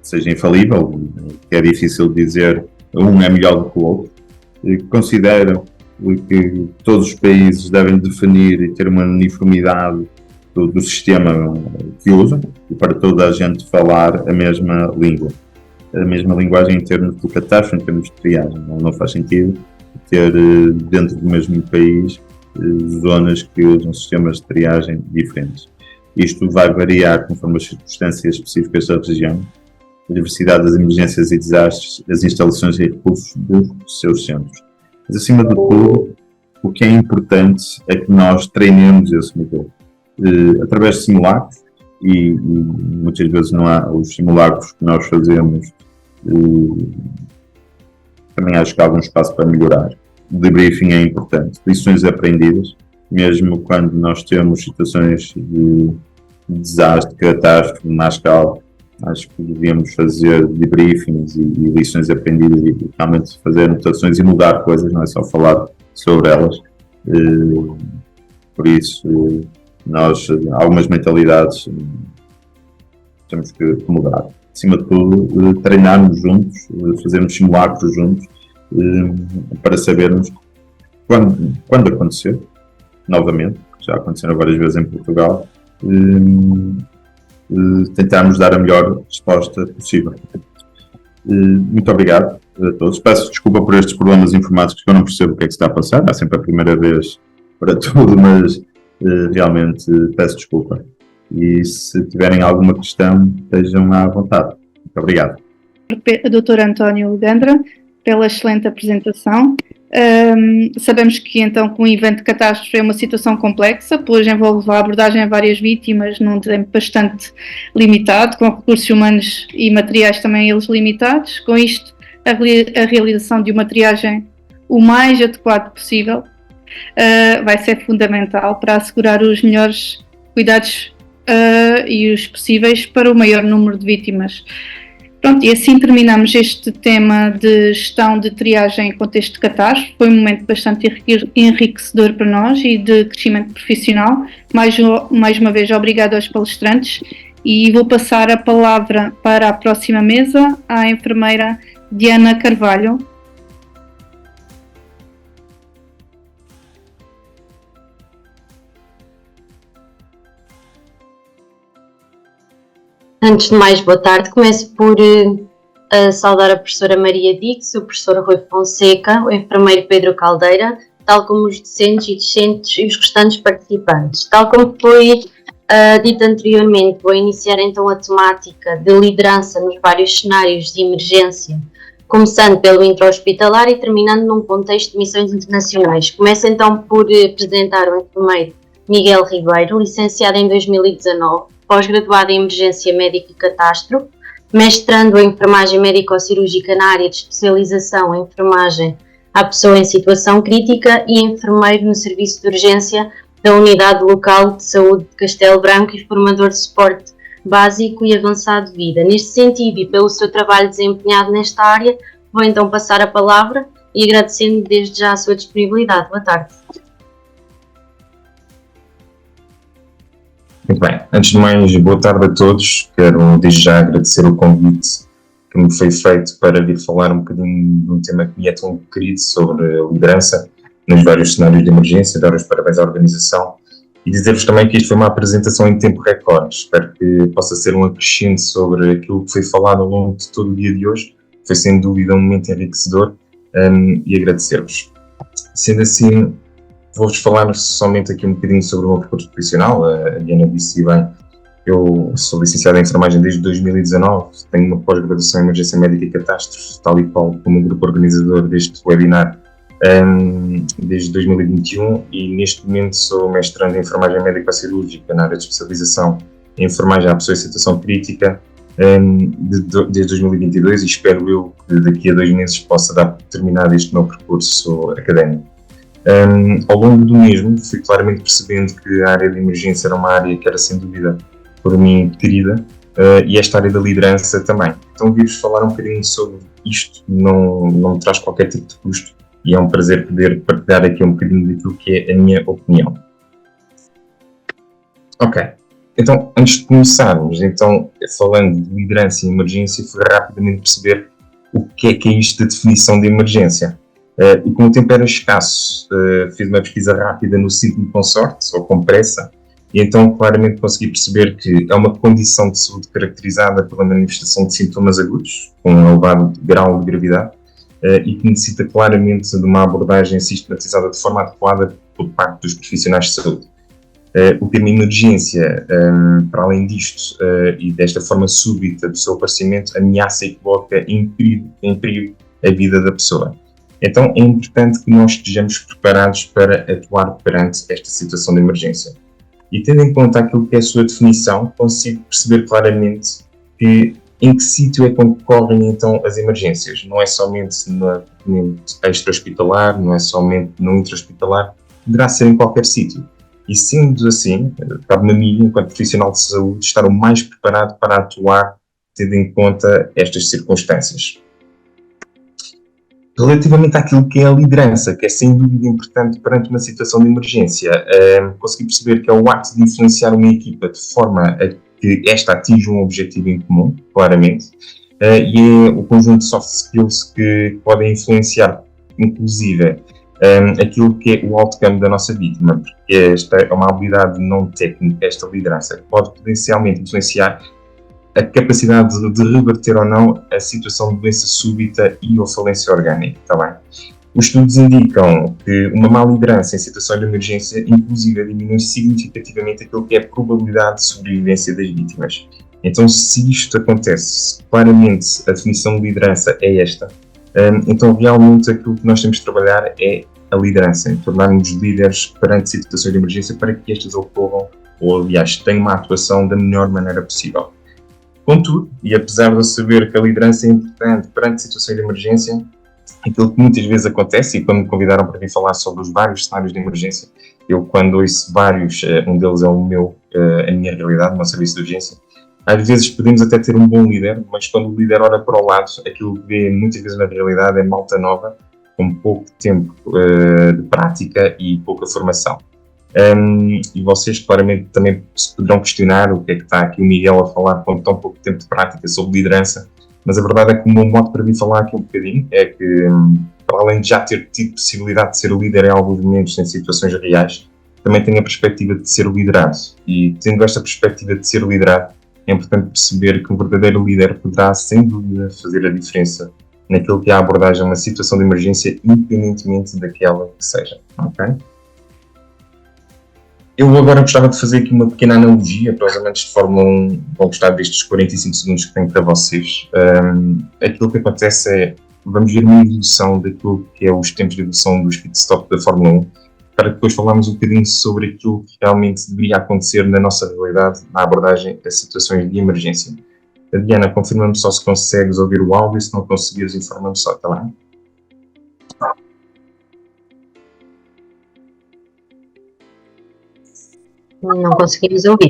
seja infalível, que é difícil dizer um é melhor do que o outro. Considero que todos os países devem definir e ter uma uniformidade do sistema que usam e para toda a gente falar a mesma língua. A mesma linguagem em termos de catástrofe, em termos de triagem. Não faz sentido ter dentro do mesmo país zonas que usam sistemas de triagem diferentes. Isto vai variar conforme as circunstâncias específicas da região, a diversidade das emergências e desastres, as instalações e recursos dos seus centros. Mas, acima de tudo, o que é importante é que nós treinemos esse modelo. Através de simulacros, e muitas vezes não há os simulacros que nós fazemos, também acho que há algum espaço para melhorar. O debriefing é importante, lições aprendidas, mesmo quando nós temos situações de desastre, de catástrofe, na escala, acho que devíamos fazer debriefings e lições aprendidas e realmente fazer anotações e mudar coisas, não é só falar sobre elas. Por isso, nós, algumas mentalidades temos que mudar. Acima de tudo, treinarmos juntos, fazermos simulacros juntos, para sabermos quando acontecer, novamente, já aconteceram várias vezes em Portugal, tentarmos dar a melhor resposta possível. Muito obrigado a todos. Peço desculpa por estes problemas informáticos que eu não percebo o que é que se está a passar. Há sempre a primeira vez para tudo, mas realmente peço desculpa. E se tiverem alguma questão, estejam à vontade. Muito obrigado. Dr. António Gandra, pela excelente apresentação. Sabemos que então que um evento de catástrofe é uma situação complexa, pois envolve a abordagem a várias vítimas num tempo bastante limitado, com recursos humanos e materiais também eles limitados. Com isto, a realização de uma triagem o mais adequado possível vai ser fundamental para assegurar os melhores cuidados e os possíveis para o maior número de vítimas. Pronto, e assim terminamos este tema de gestão de triagem em contexto de catástrofe. Foi um momento bastante enriquecedor para nós e de crescimento profissional. Mais uma vez, obrigado aos palestrantes e vou passar a palavra para a próxima mesa à enfermeira Diana Carvalho. Antes de mais, boa tarde. Começo por saudar a professora Maria Dix, o professor Rui Fonseca, o enfermeiro Pedro Caldeira, tal como os docentes e discentes e os restantes participantes. Tal como foi dito anteriormente, vou iniciar então a temática de liderança nos vários cenários de emergência, começando pelo intra-hospitalar e terminando num contexto de missões internacionais. Começo então por apresentar o enfermeiro Miguel Ribeiro, licenciado em 2019, pós-graduado em Emergência Médica e Catástrofe, mestrando em Enfermagem Médico-Cirúrgica na área de especialização em Enfermagem à Pessoa em Situação Crítica e enfermeiro no Serviço de Urgência da Unidade Local de Saúde de Castelo Branco e formador de suporte básico e avançado de vida. Neste sentido e pelo seu trabalho desempenhado nesta área, vou então passar a palavra e agradecendo desde já a sua disponibilidade. Boa tarde. Muito bem, antes de mais, boa tarde a todos. Quero desde já agradecer o convite que me foi feito para vir falar um bocadinho de um tema que me é tão querido sobre a liderança nos vários cenários de emergência, dar os parabéns à organização e dizer-vos também que isto foi uma apresentação em tempo recorde. Espero que possa ser um acrescente sobre aquilo que foi falado ao longo de todo o dia de hoje. Foi sem dúvida um momento enriquecedor e agradecer-vos. Sendo assim, vou-vos falar somente aqui um bocadinho sobre o meu percurso profissional. A Diana disse bem, eu sou licenciado em enfermagem desde 2019, tenho uma pós-graduação em Emergência Médica e Catástrofe, tal e qual como grupo organizador deste webinar desde 2021 e neste momento sou mestrando em Enfermagem Médico-Cirúrgica na área de especialização em Enfermagem à Pessoa em Situação Crítica desde 2022 e espero eu que daqui a 2 meses possa dar terminado este meu percurso académico. Ao longo do mesmo, fui claramente percebendo que a área de emergência era uma área que era sem dúvida por mim querida, e esta área da liderança também. Então vir-vos falar um bocadinho sobre isto não me traz qualquer tipo de custo e é um prazer poder partilhar aqui um bocadinho daquilo que é a minha opinião. Ok, então antes de começarmos, então, falando de liderança e emergência, fui rapidamente perceber o que é isto da definição de emergência. E como o tempo era escasso, fiz uma pesquisa rápida no Sydney Consorts, ou com pressa, e então claramente consegui perceber que é uma condição de saúde caracterizada pela manifestação de sintomas agudos, com um elevado grau de gravidade, e que necessita claramente de uma abordagem sistematizada de forma adequada por parte dos profissionais de saúde. O termo emergência, para além disto e desta forma súbita do seu aparecimento, ameaça e coloca em perigo a vida da pessoa. Então é importante que nós estejamos preparados para atuar perante esta situação de emergência. E tendo em conta aquilo que é a sua definição, consigo perceber claramente que em que sítio é que ocorrem então as emergências. Não é somente no atendimento extra-hospitalar, não é somente no intra-hospitalar, poderá ser em qualquer sítio. E sendo assim, cabe-me a mim, enquanto profissional de saúde, estar o mais preparado para atuar tendo em conta estas circunstâncias. Relativamente àquilo que é a liderança, que é sem dúvida importante perante uma situação de emergência, consegui perceber que é o ato de influenciar uma equipa de forma a que esta atinja um objetivo em comum, claramente, e é o conjunto de soft skills que podem influenciar, inclusive, aquilo que é o outcome da nossa vítima, porque esta é uma habilidade não técnica, esta liderança, que pode potencialmente influenciar a capacidade de reverter ou não a situação de doença súbita e ou falência orgânica, está bem? Os estudos indicam que uma má liderança em situações de emergência, inclusive, diminui significativamente aquilo que é a probabilidade de sobrevivência das vítimas. Então, se isto acontece, claramente a definição de liderança é esta, então realmente aquilo que nós temos de trabalhar é a liderança, em tornarmos líderes perante situações de emergência para que estas ocorram, ou aliás, tenham uma atuação da melhor maneira possível. Contudo, e apesar de eu saber que a liderança é importante perante situações de emergência, aquilo que muitas vezes acontece, e quando me convidaram para vir falar sobre os vários cenários de emergência, eu quando ouço vários, um deles é a minha realidade, o meu serviço de urgência, às vezes podemos até ter um bom líder, mas quando o líder olha para o lado, aquilo que vê muitas vezes na realidade é malta nova, com pouco tempo de prática e pouca formação. E vocês claramente também se poderão questionar o que é que está aqui o Miguel a falar com tão pouco tempo de prática sobre liderança, mas a verdade é que o meu modo para vir falar aqui um bocadinho é que, para além de já ter tido possibilidade de ser líder em alguns momentos em situações reais, também tenho a perspectiva de ser liderado. E tendo esta perspectiva de ser liderado, é importante perceber que um verdadeiro líder poderá, sem dúvida, fazer a diferença naquilo que é a abordagem a uma situação de emergência, independentemente daquela que seja. Ok? Eu agora gostava de fazer aqui uma pequena analogia para os amantes de Fórmula 1 vão gostar destes 45 segundos que tenho para vocês. Aquilo que acontece é, vamos ver uma evolução daquilo que é os tempos de evolução dos pit stop da Fórmula 1, para depois falarmos um bocadinho sobre aquilo que realmente deveria acontecer na nossa realidade, na abordagem a situações de emergência. A Diana, confirma-me só se consegues ouvir o áudio, se não conseguires, informa-me só, está bem? Não conseguimos ouvir.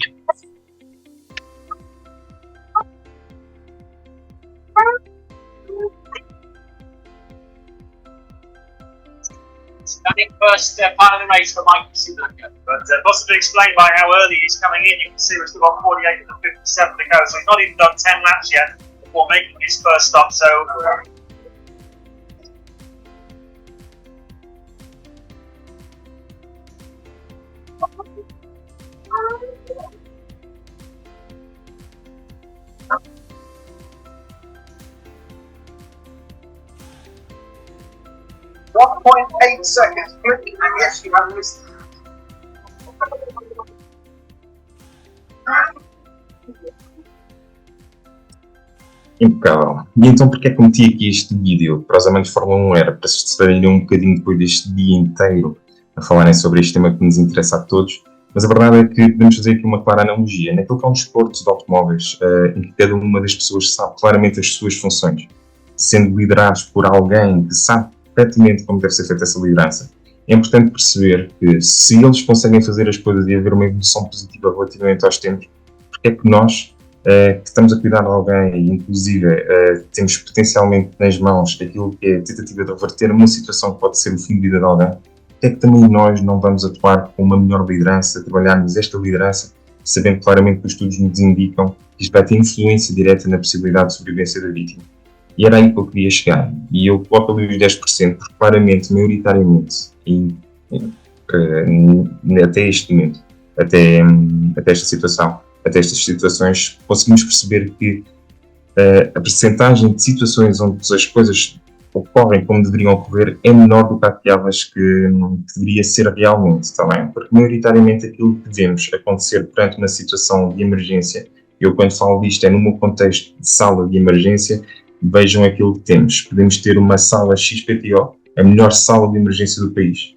Standing first final in the race for Mike Suzuka, but possibly explained by how early he's coming in. You can see we've still got 48 and 57 to go, so he's not even done 10 laps yet before making his first stop. So. .8 seconds. Click, and yes, you have missed. Impecável. E então porquê é que meti aqui este vídeo? Para os amantes de Fórmula 1 era para se distraírem um bocadinho depois deste dia inteiro a falarem sobre este tema que nos interessa a todos, mas a verdade é que podemos fazer aqui uma clara analogia naquilo que é um desporto de automóveis, em que cada uma das pessoas sabe claramente as suas funções, sendo liderados por alguém que sabe perfeitamente como deve ser feita essa liderança. é importante perceber que se eles conseguem fazer as coisas e haver uma evolução positiva relativamente aos tempos, porque é que nós, que estamos a cuidar de alguém e inclusive temos potencialmente nas mãos aquilo que é a tentativa de reverter uma situação que pode ser o fim de vida de alguém, porque é que também nós não vamos atuar com uma melhor liderança, trabalharmos esta liderança, sabendo claramente que os estudos nos indicam que isto vai ter influência direta na possibilidade de sobrevivência da vítima. E era aí que eu queria chegar. E eu coloco ali os 10%, porque claramente, maioritariamente, até este momento, até esta situação, até estas situações, conseguimos perceber que a percentagem de situações onde as coisas ocorrem como deveriam ocorrer é menor do que aquelas que deveria ser realmente, também, porque maioritariamente aquilo que vemos acontecer perante uma situação de emergência, eu quando falo disto é no meu contexto de sala de emergência, vejam aquilo que temos. Podemos ter uma sala XPTO, a melhor sala de emergência do país,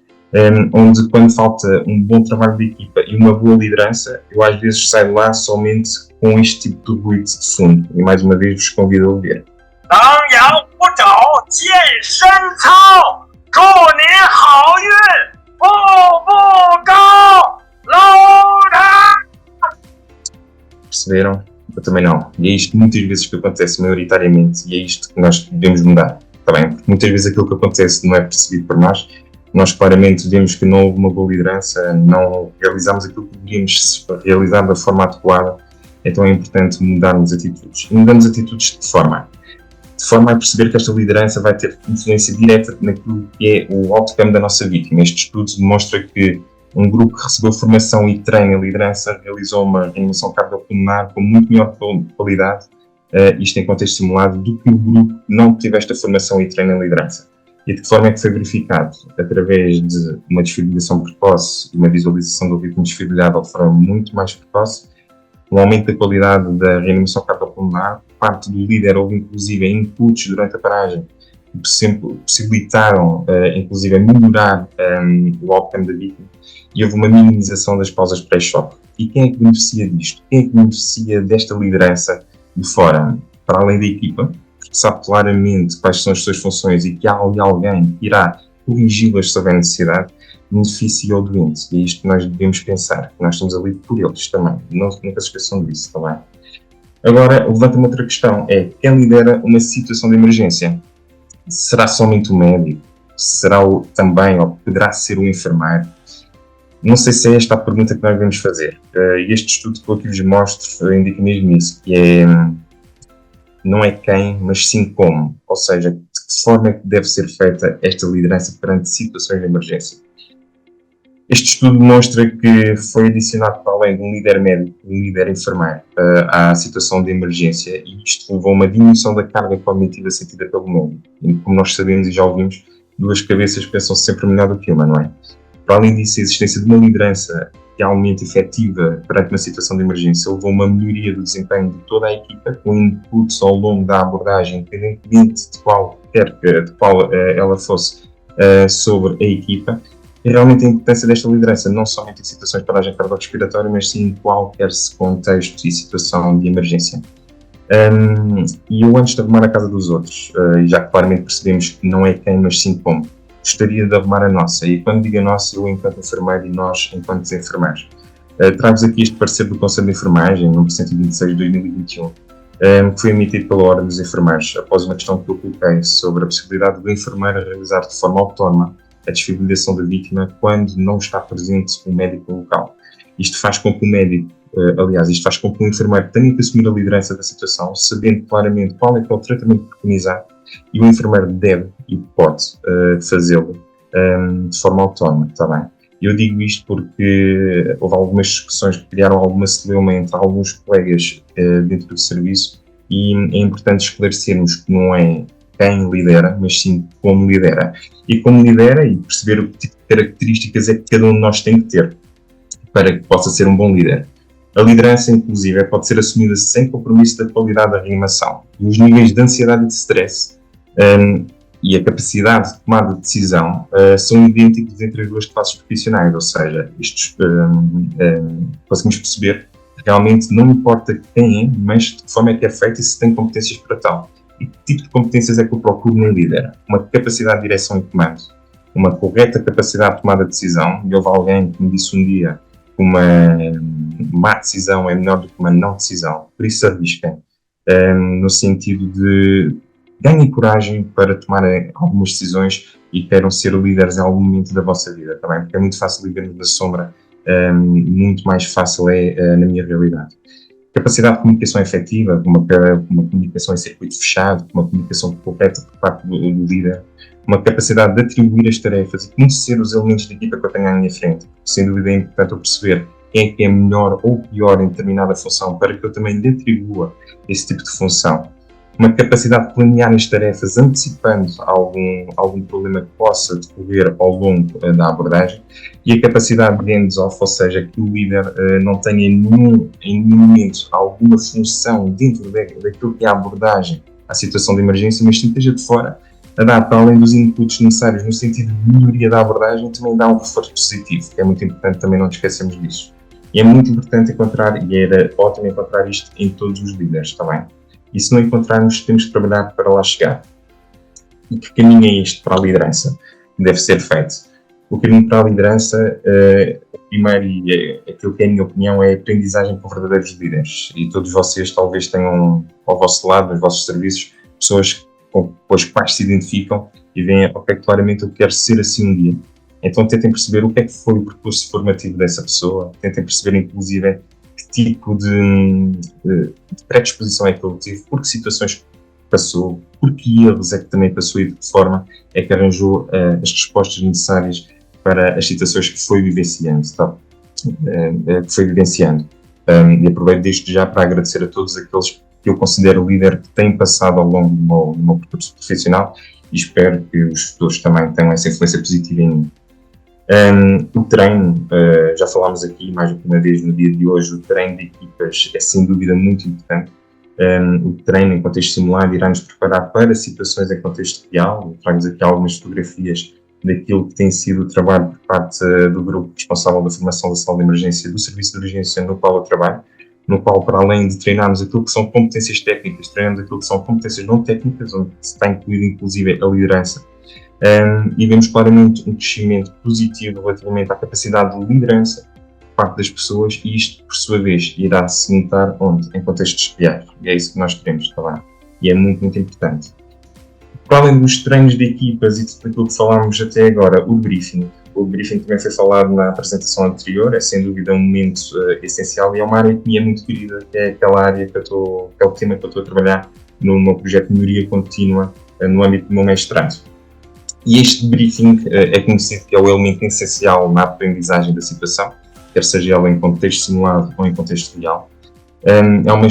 onde quando falta um bom trabalho de equipa e uma boa liderança, eu às vezes saio lá somente com este tipo de ruído de fundo. E mais uma vez vos convido a ouvir. 当阳不找健身操，祝您好运，步步高，楼台。 Perceberam? Eu também não. E é isto muitas vezes que acontece maioritariamente e é isto que nós devemos mudar. Está bem? Porque muitas vezes aquilo que acontece não é percebido por nós. Nós claramente vemos que não houve uma boa liderança, não realizamos aquilo que deveríamos realizar da forma adequada. Então é importante mudarmos atitudes. E mudamos atitudes de forma a perceber que esta liderança vai ter influência direta naquilo que é o outcome da nossa vítima. Este estudo demonstra que um grupo que recebeu formação e treino em liderança realizou uma reanimação cardiopulmonar com muito melhor qualidade, isto em contexto simulado, do que o grupo que não teve esta formação e treino em liderança. E de que forma é que foi verificado? Através de uma desfibrilação precoce e uma visualização do ritmo desfibrilável de forma muito mais precoce, um aumento da qualidade da reanimação cardiopulmonar, parte do líder houve inclusive inputs durante a paragem que possibilitaram inclusive melhorar o outcome da vítima e houve uma minimização das pausas pré-choque. E quem é que beneficia disto? Quem é que beneficia desta liderança de fora? Para além da equipa, porque sabe claramente quais são as suas funções e que há ali alguém que irá corrigi-las se houver necessidade, beneficia o doente. E é isto que nós devemos pensar, que nós estamos ali por eles também. Nunca se esqueçam disso, está bem? Agora, levanta-me outra questão, é quem lidera uma situação de emergência? Será somente o médico? Será também, ou poderá ser o enfermeiro? Não sei se é esta a pergunta que nós devemos fazer. Este estudo que eu aqui vos mostro indica mesmo isso, que é, não é quem, mas sim como. Ou seja, de que forma é que deve ser feita esta liderança perante situações de emergência. Este estudo demonstra que foi adicionado, para além de um líder médico e um líder enfermeiro, à situação de emergência, e isto levou a uma diminuição da carga cognitiva sentida pelo médico. E como nós sabemos e já ouvimos, duas cabeças pensam sempre melhor do que uma, não é? Para além disso, a existência de uma liderança realmente efetiva perante uma situação de emergência levou a uma melhoria do desempenho de toda a equipa, com inputs ao longo da abordagem, independentemente de qual ela fosse sobre a equipa. E realmente a importância desta liderança, não somente em situações de paragem cardiorrespiratória, mas sim em qualquer contexto e situação de emergência. E eu, antes de arrumar a casa dos outros, já que claramente percebemos que não é quem, mas sim como, gostaria de arrumar a nossa. E quando digo a nossa, eu enquanto enfermeiro e nós enquanto enfermeiros. Trago-vos aqui este parecer do Conselho de Enfermagem, número 126 de 2021, que foi emitido pela Ordem dos Enfermeiros, após uma questão que eu coloquei sobre a possibilidade do enfermeiro realizar de forma autónoma a desfibrilação da vítima quando não está presente um médico local. Isto faz com que o médico, isto faz com que o enfermeiro tenha que assumir a liderança da situação, sabendo claramente qual é que é o tratamento preconizado, e o enfermeiro deve e pode fazê-lo de forma autónoma, está bem? Eu digo isto porque houve algumas discussões que criaram alguma celeuma entre alguns colegas dentro do serviço, e é importante esclarecermos que não é quem lidera, mas sim como lidera. E como lidera e perceber o tipo de características é que cada um de nós tem que ter para que possa ser um bom líder. A liderança, inclusive, pode ser assumida sem compromisso da qualidade da reanimação. E os níveis de ansiedade e de stress e a capacidade de tomada de decisão são idênticos entre as duas classes profissionais, ou seja, conseguimos perceber que realmente não importa quem é, mas de que forma é que é feito e se tem competências para tal. E que tipo de competências é que eu procuro num líder? Uma capacidade de direção e comando, uma correta capacidade de tomada de decisão, e houve alguém que me disse um dia que uma má decisão é melhor do que uma não decisão, por isso arrisquem, no sentido de ganhem coragem para tomarem algumas decisões e queiram ser líderes em algum momento da vossa vida, tá bem? Porque é muito fácil viver na sombra, muito mais fácil na minha realidade. Capacidade de comunicação efetiva, uma comunicação em circuito fechado, uma comunicação correta por parte do líder, uma capacidade de atribuir as tarefas e conhecer os elementos da equipa que eu tenho à minha frente. Sem dúvida é importante eu perceber quem é melhor ou pior em determinada função para que eu também lhe atribua esse tipo de função. Uma capacidade de planear as tarefas antecipando algum problema que possa decorrer ao longo da abordagem, e a capacidade de hands-off, ou seja, que o líder não tenha em nenhum momento alguma função dentro daquilo que é a abordagem à situação de emergência, mas sim esteja de fora a dar, para além dos inputs necessários no sentido de melhoria da abordagem, também dá um reforço positivo, que é muito importante também não esquecermos disso. E é muito importante encontrar, e era ótimo encontrar isto em todos os líderes, está bem? E se não encontrarmos, temos que trabalhar para lá chegar. E que caminho é este para a liderança que deve ser feito? O caminho para a liderança, o primeiro, e aquilo que é a minha opinião, é a aprendizagem com verdadeiros líderes. E todos vocês talvez tenham ao vosso lado, nos vossos serviços, pessoas com as quais se identificam e veem, ok, claramente eu quero ser assim um dia. Então tentem perceber o que é que foi o percurso formativo dessa pessoa, tentem perceber inclusive que tipo de predisposição é que ele teve, por que situações passou, por que erros é que também passou e de que forma é que arranjou as respostas necessárias para as situações que foi vivenciando. E aproveito desde já para agradecer a todos aqueles que eu considero líder que têm passado ao longo do meu percurso profissional, e espero que os futuros também tenham essa influência positiva em mim. O treino, já falámos aqui mais do que uma vez no dia de hoje, o treino de equipas é sem dúvida muito importante. O treino em contexto simulado irá nos preparar para situações em contexto real. Trago-vos aqui algumas fotografias daquilo que tem sido o trabalho por parte do grupo responsável da formação da sala de emergência do serviço de urgência no qual eu trabalho, no qual, para além de treinarmos aquilo que são competências técnicas, treinamos aquilo que são competências não técnicas, onde está incluído inclusive a liderança. E vemos claramente um crescimento positivo relativamente à capacidade de liderança por parte das pessoas, e isto, por sua vez, irá se notar onde? Em contextos reais. E é isso que nós queremos, está bem? E é muito, muito importante. Para além dos treinos de equipas e de tudo aquilo que falámos até agora, o debriefing. O debriefing também foi falado na apresentação anterior, é sem dúvida um momento essencial, e é uma área que me é muito querida, que é aquela área que é o tema que eu estou a trabalhar no meu projeto de melhoria contínua no âmbito do meu mestrado. E este debriefing é conhecido que é o elemento essencial na aprendizagem da situação, quer seja ela em contexto simulado ou em contexto real. É uma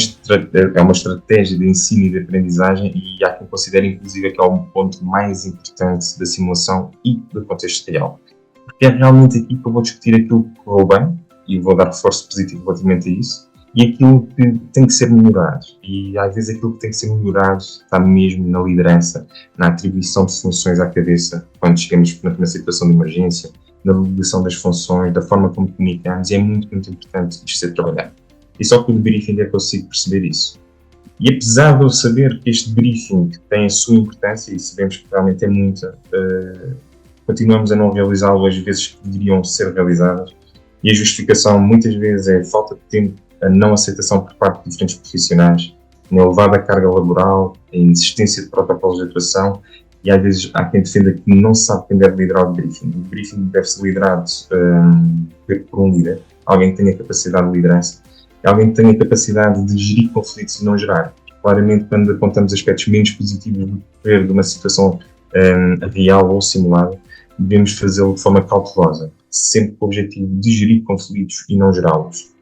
estratégia de ensino e de aprendizagem, e há quem considere inclusive que é um ponto mais importante da simulação e do contexto real. Porque é realmente aqui que eu vou discutir aquilo que correu bem, e vou dar reforço positivo relativamente a isso, e aquilo que tem que ser melhorado. E às vezes aquilo que tem que ser melhorado está mesmo na liderança, na atribuição de funções à cabeça, quando chegamos numa situação de emergência, na delegação das funções, da forma como comunicamos, e é muito, muito importante isto ser trabalhado. E só com o debriefing é que eu consigo perceber isso. E apesar de eu saber que este briefing tem a sua importância, e sabemos que realmente é muita, continuamos a não realizá-lo às vezes que deveriam ser realizadas, e a justificação muitas vezes é a falta de tempo, a não aceitação por parte de diferentes profissionais, uma elevada carga laboral, a inexistência de protocolos de atuação, e às vezes há quem defenda que não sabe quem deve liderar o briefing. O briefing deve ser liderado por um líder, alguém que tenha capacidade de liderança, alguém que tenha capacidade de gerir conflitos e não gerar. Claramente, quando apontamos aspectos menos positivos do decorrer de uma situação real ou simulada, devemos fazê-lo de forma cautelosa, sempre com o objetivo de gerir conflitos e não gerá-los.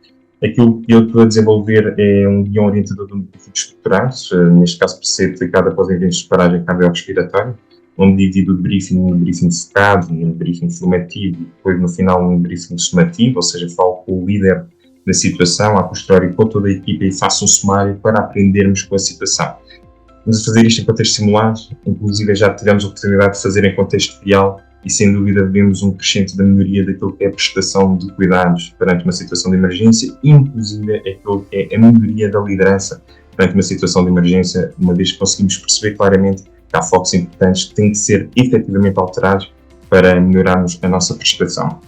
Aquilo que eu estou a desenvolver é um guião orientador de um briefing estruturado, neste caso por ser aplicado após eventos de paragem cardiorrespiratória, onde divido o briefing num briefing focado, num briefing formativo, e depois no final num briefing somativo, ou seja, falo com o líder da situação, a posteriori com toda a equipa, e faço um sumário para aprendermos com a situação. Vamos fazer isto em contexto simulado, inclusive já tivemos a oportunidade de fazer em contexto real, e sem dúvida vemos um crescente da melhoria daquilo que é a prestação de cuidados perante uma situação de emergência, inclusive aquilo que é a melhoria da liderança perante uma situação de emergência, uma vez que conseguimos perceber claramente que há focos importantes que têm que ser efetivamente alterados para melhorarmos a nossa prestação.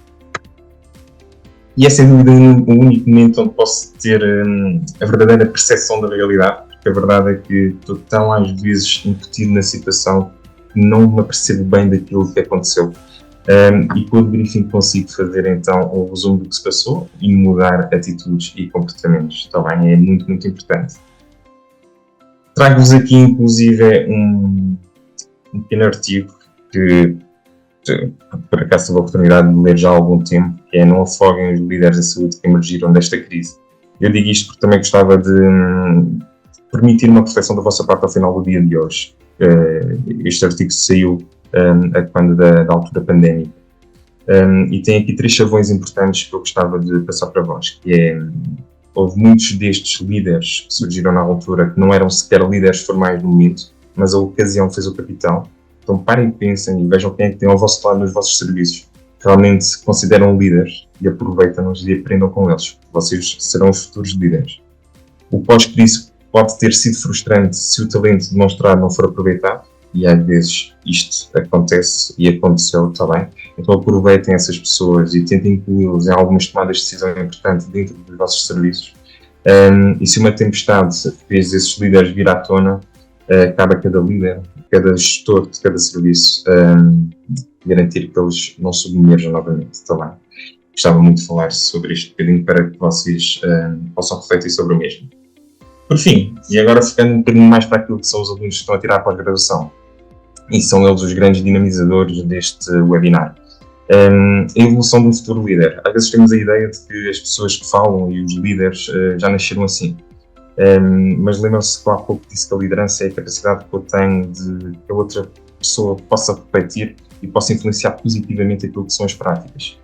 E é sem dúvida o único momento onde posso ter a verdadeira percepção da realidade, porque a verdade é que estou tão às vezes incutido na situação que não me apercebo bem daquilo que aconteceu. E com o briefing consigo fazer então o resumo do que se passou e mudar atitudes e comportamentos. Está bem? É muito, muito importante. Trago-vos aqui inclusive um pequeno artigo que por acaso tive a oportunidade de ler já há algum tempo, que é Não afoguem os líderes da saúde que emergiram desta crise. Eu digo isto porque também gostava de permitir uma reflexão da vossa parte ao final do dia de hoje. Este artigo saiu a quando da altura pandémica. E tem aqui 3 chavões importantes que eu gostava de passar para vós, que é, houve muitos destes líderes que surgiram na altura que não eram sequer líderes formais no momento, mas a ocasião fez o capitão. Então parem e pensem e vejam quem é que tem ao vosso lado nos vossos serviços. Realmente se consideram líderes e aproveitam-nos e aprendam com eles. Vocês serão os futuros líderes. O pós-crise pode ter sido frustrante se o talento demonstrado não for aproveitado, e às vezes isto acontece e aconteceu também. Então aproveitem essas pessoas e tentem incluí-los em algumas tomadas de decisão importantes dentro dos vossos serviços. E se uma tempestade fez esses líderes vir à tona, cabe a cada líder, cada gestor de cada serviço garantir que eles não submerjam novamente. Também gostava muito de falar sobre isto um bocadinho para que vocês possam refletir sobre o mesmo. Por fim, e agora ficando um bocadinho mais para aquilo que são os alunos que estão a tirar a pós-graduação, e são eles os grandes dinamizadores deste webinar. A evolução de um futuro líder. Às vezes temos a ideia de que as pessoas que falam e os líderes já nasceram assim. Mas lembram-se que há pouco disse que a liderança é a capacidade que eu tenho de que a outra pessoa possa refletir e possa influenciar positivamente aquilo que são as práticas.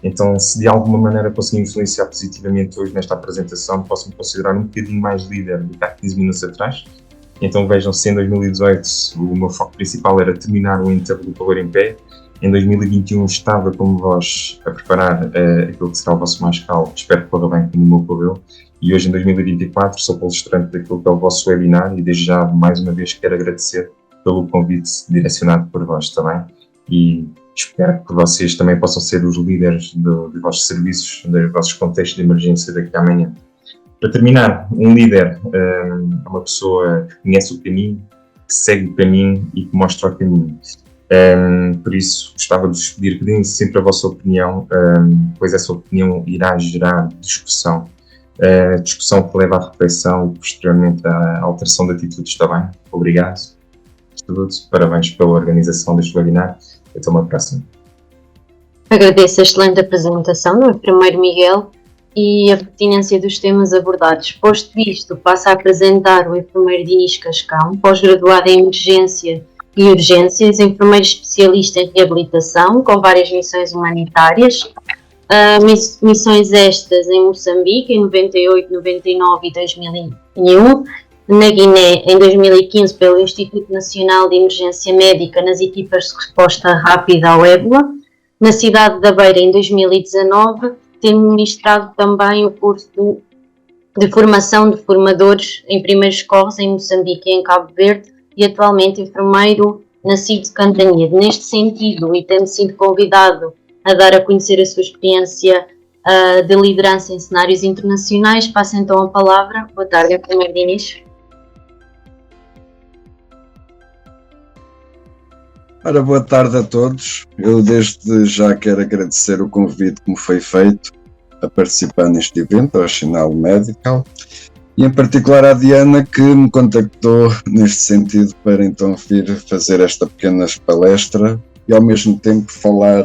Então, se de alguma maneira conseguir influenciar positivamente hoje nesta apresentação, posso-me considerar um bocadinho mais líder do que há 15 minutos atrás. Então vejam, se em 2018 o meu foco principal era terminar o enterro do Pavor em Pé, em 2021 estava como vós a preparar aquilo que será o vosso mascal, espero que corra bem como o meu cabelo, e hoje em 2024 sou palestrante daquilo que é o vosso webinar e desde já mais uma vez quero agradecer pelo convite direcionado por vós também e espero que vocês também possam ser os líderes dos vossos serviços, dos vossos contextos de emergência daqui a amanhã. Para terminar, um líder é uma pessoa que conhece o caminho, que segue o caminho e que mostra o caminho. Por isso, gostava de vos pedir que deem sempre a vossa opinião, pois essa opinião irá gerar discussão. Discussão que leva à reflexão e posteriormente à alteração de atitudes também. Obrigado. Parabéns pela organização deste webinar. Até uma próxima. Agradeço a excelente apresentação do enfermeiro Miguel e a pertinência dos temas abordados. Posto isto, passo a apresentar o enfermeiro Dinis Cascão, pós-graduado em Emergência e Urgências, enfermeiro especialista em reabilitação, com várias missões humanitárias. Missões estas em Moçambique, em 98, 99 e 2001, na Guiné, em 2015, pelo Instituto Nacional de Emergência Médica, nas equipas de resposta rápida ao ébola, na cidade da Beira, em 2019, tendo ministrado também o curso de formação de formadores em primeiros socorros em Moçambique e em Cabo Verde, e atualmente enfermeiro na CID de Cantanhede. Neste sentido, e tendo sido convidado a dar a conhecer a sua experiência de liderança em cenários internacionais, passo então a palavra. Boa tarde, enfermeiro Dinis. Ora, boa tarde a todos. Eu desde já quero agradecer o convite que me foi feito a participar neste evento, ao Channel Medical, e em particular à Diana, que me contactou neste sentido para então vir fazer esta pequena palestra e ao mesmo tempo falar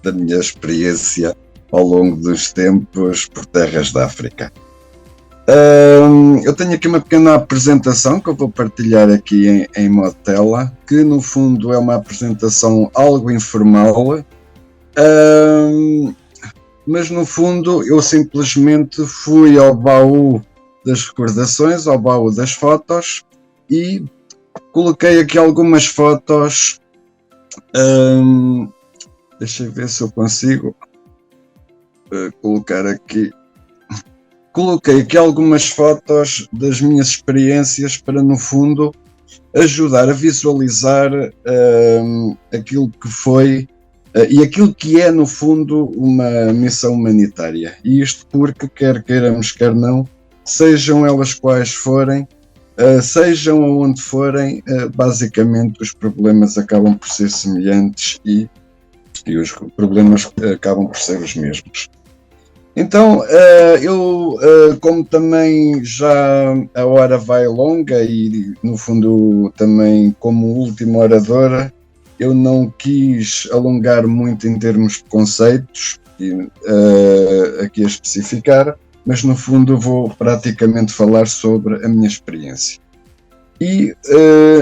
da minha experiência ao longo dos tempos por terras da África. Eu tenho aqui uma pequena apresentação que eu vou partilhar aqui em modo tela, que no fundo é uma apresentação algo informal, mas no fundo eu simplesmente fui ao baú das recordações, ao baú das fotos e coloquei aqui algumas fotos. Deixa eu ver se eu consigo colocar aqui. Coloquei aqui algumas fotos das minhas experiências para, no fundo, ajudar a visualizar aquilo que foi e aquilo que é, no fundo, uma missão humanitária. E isto porque, quer queiramos, quer não, sejam elas quais forem, sejam aonde forem, basicamente os problemas acabam por ser semelhantes e os problemas acabam por ser os mesmos. Então, eu, como também já a hora vai longa e, no fundo, também como última oradora, eu não quis alongar muito em termos de conceitos, aqui a especificar, mas no fundo vou praticamente falar sobre a minha experiência. E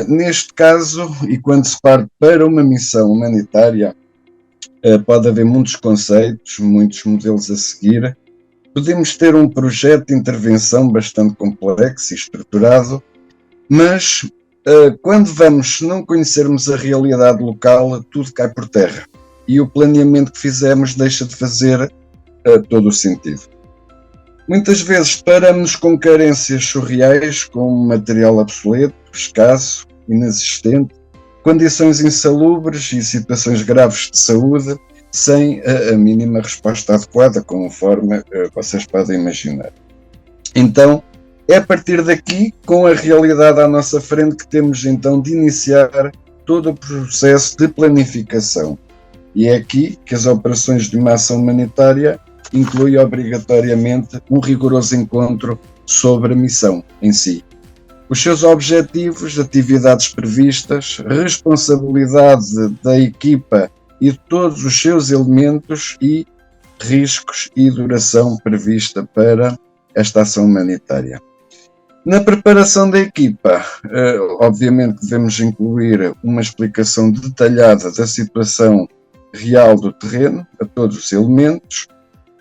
neste caso, e quando se parte para uma missão humanitária, pode haver muitos conceitos, muitos modelos a seguir. Podemos ter um projeto de intervenção bastante complexo e estruturado, mas quando vamos, se não conhecermos a realidade local, tudo cai por terra. E o planeamento que fizemos deixa de fazer todo o sentido. Muitas vezes paramos com carências surreais, com material obsoleto, escasso, inexistente, condições insalubres e situações graves de saúde, sem a mínima resposta adequada, conforme vocês podem imaginar. Então, é a partir daqui, com a realidade à nossa frente, que temos então de iniciar todo o processo de planificação. E é aqui que as operações de uma ação humanitária incluem obrigatoriamente um rigoroso encontro sobre a missão em si. Os seus objetivos, atividades previstas, responsabilidade da equipa e de todos os seus elementos e riscos e duração prevista para esta ação humanitária. Na preparação da equipa, obviamente devemos incluir uma explicação detalhada da situação real do terreno, a todos os elementos,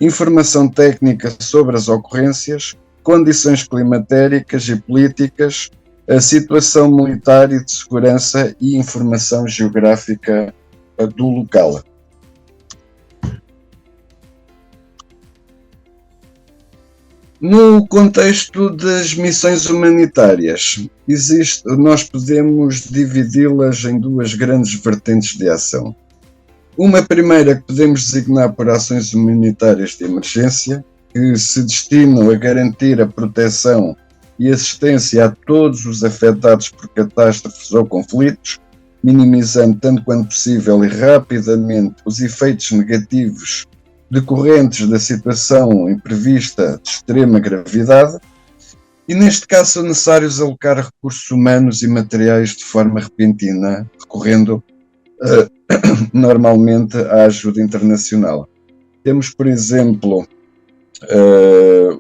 informação técnica sobre as ocorrências, condições climatéricas e políticas, a situação militar e de segurança e informação geográfica do local. No contexto das missões humanitárias, nós podemos dividi-las em duas grandes vertentes de ação. Uma primeira que podemos designar por ações humanitárias de emergência, que se destinam a garantir a proteção e assistência a todos os afetados por catástrofes ou conflitos, minimizando tanto quanto possível e rapidamente os efeitos negativos decorrentes da situação imprevista de extrema gravidade, e neste caso são necessários alocar recursos humanos e materiais de forma repentina, recorrendo normalmente à ajuda internacional. Temos, por exemplo,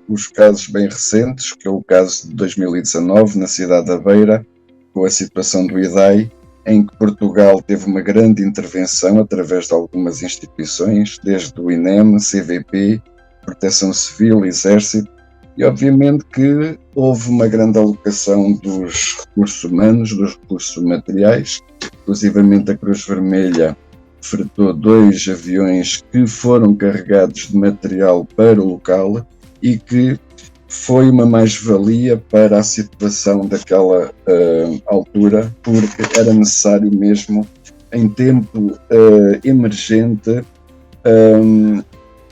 os casos bem recentes, que é o caso de 2019, na cidade da Beira, com a situação do IDAI, em que Portugal teve uma grande intervenção através de algumas instituições, desde o INEM, CVP, Proteção Civil, Exército, e obviamente que houve uma grande alocação dos recursos humanos, dos recursos materiais, inclusivamente a Cruz Vermelha fretou 2 aviões que foram carregados de material para o local e que foi uma mais-valia para a situação daquela altura, porque era necessário mesmo, em tempo emergente,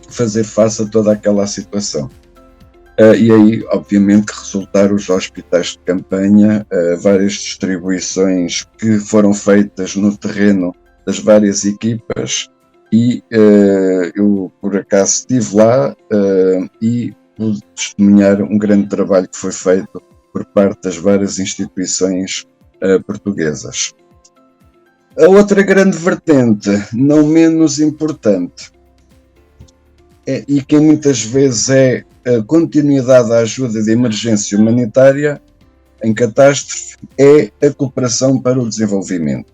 fazer face a toda aquela situação. E aí, obviamente, que resultaram os hospitais de campanha, várias distribuições que foram feitas no terreno das várias equipas, e eu, por acaso, estive lá e pude testemunhar um grande trabalho que foi feito por parte das várias instituições portuguesas. A outra grande vertente, não menos importante, e que muitas vezes é a continuidade da ajuda de emergência humanitária em catástrofe, é a cooperação para o desenvolvimento,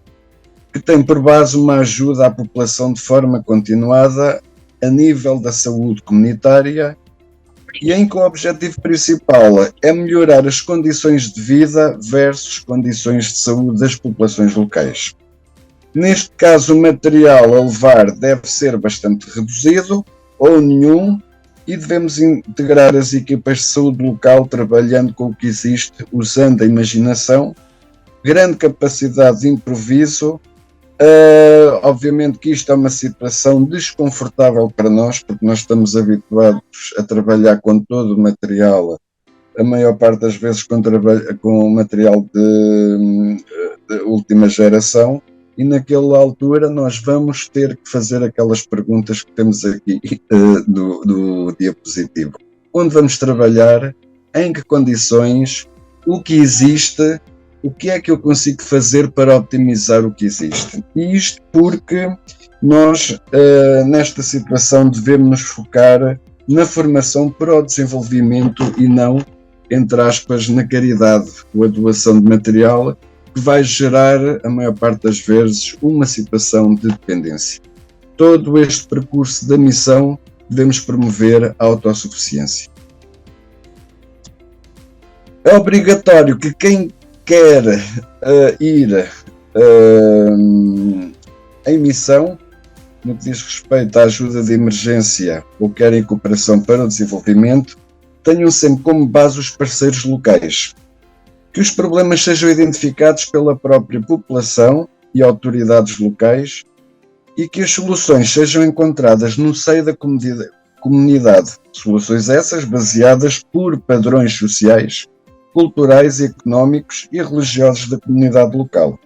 que tem por base uma ajuda à população de forma continuada a nível da saúde comunitária e em que o objetivo principal é melhorar as condições de vida versus condições de saúde das populações locais. Neste caso, o material a levar deve ser bastante reduzido ou nenhum, e devemos integrar as equipas de saúde local trabalhando com o que existe, usando a imaginação grande capacidade de improviso. Obviamente que isto é uma situação desconfortável para nós, porque nós estamos habituados a trabalhar com todo o material, a maior parte das vezes com material de última geração, e naquela altura nós vamos ter que fazer aquelas perguntas que temos aqui do diapositivo. Onde vamos trabalhar, em que condições, o que existe, o que é que eu consigo fazer para optimizar o que existe. E isto porque nós, nesta situação, devemos nos focar na formação para o desenvolvimento e não, entre aspas, na caridade ou a doação de material, que vai gerar, a maior parte das vezes, uma situação de dependência. Todo este percurso da missão devemos promover a autossuficiência. É obrigatório que quem quer ir em missão, no que diz respeito à ajuda de emergência ou quer em cooperação para o desenvolvimento, tenham sempre como base os parceiros locais. Que os problemas sejam identificados pela própria população e autoridades locais e que as soluções sejam encontradas no seio da comunidade. Soluções essas baseadas por padrões sociais, culturais, económicos e religiosos da comunidade local.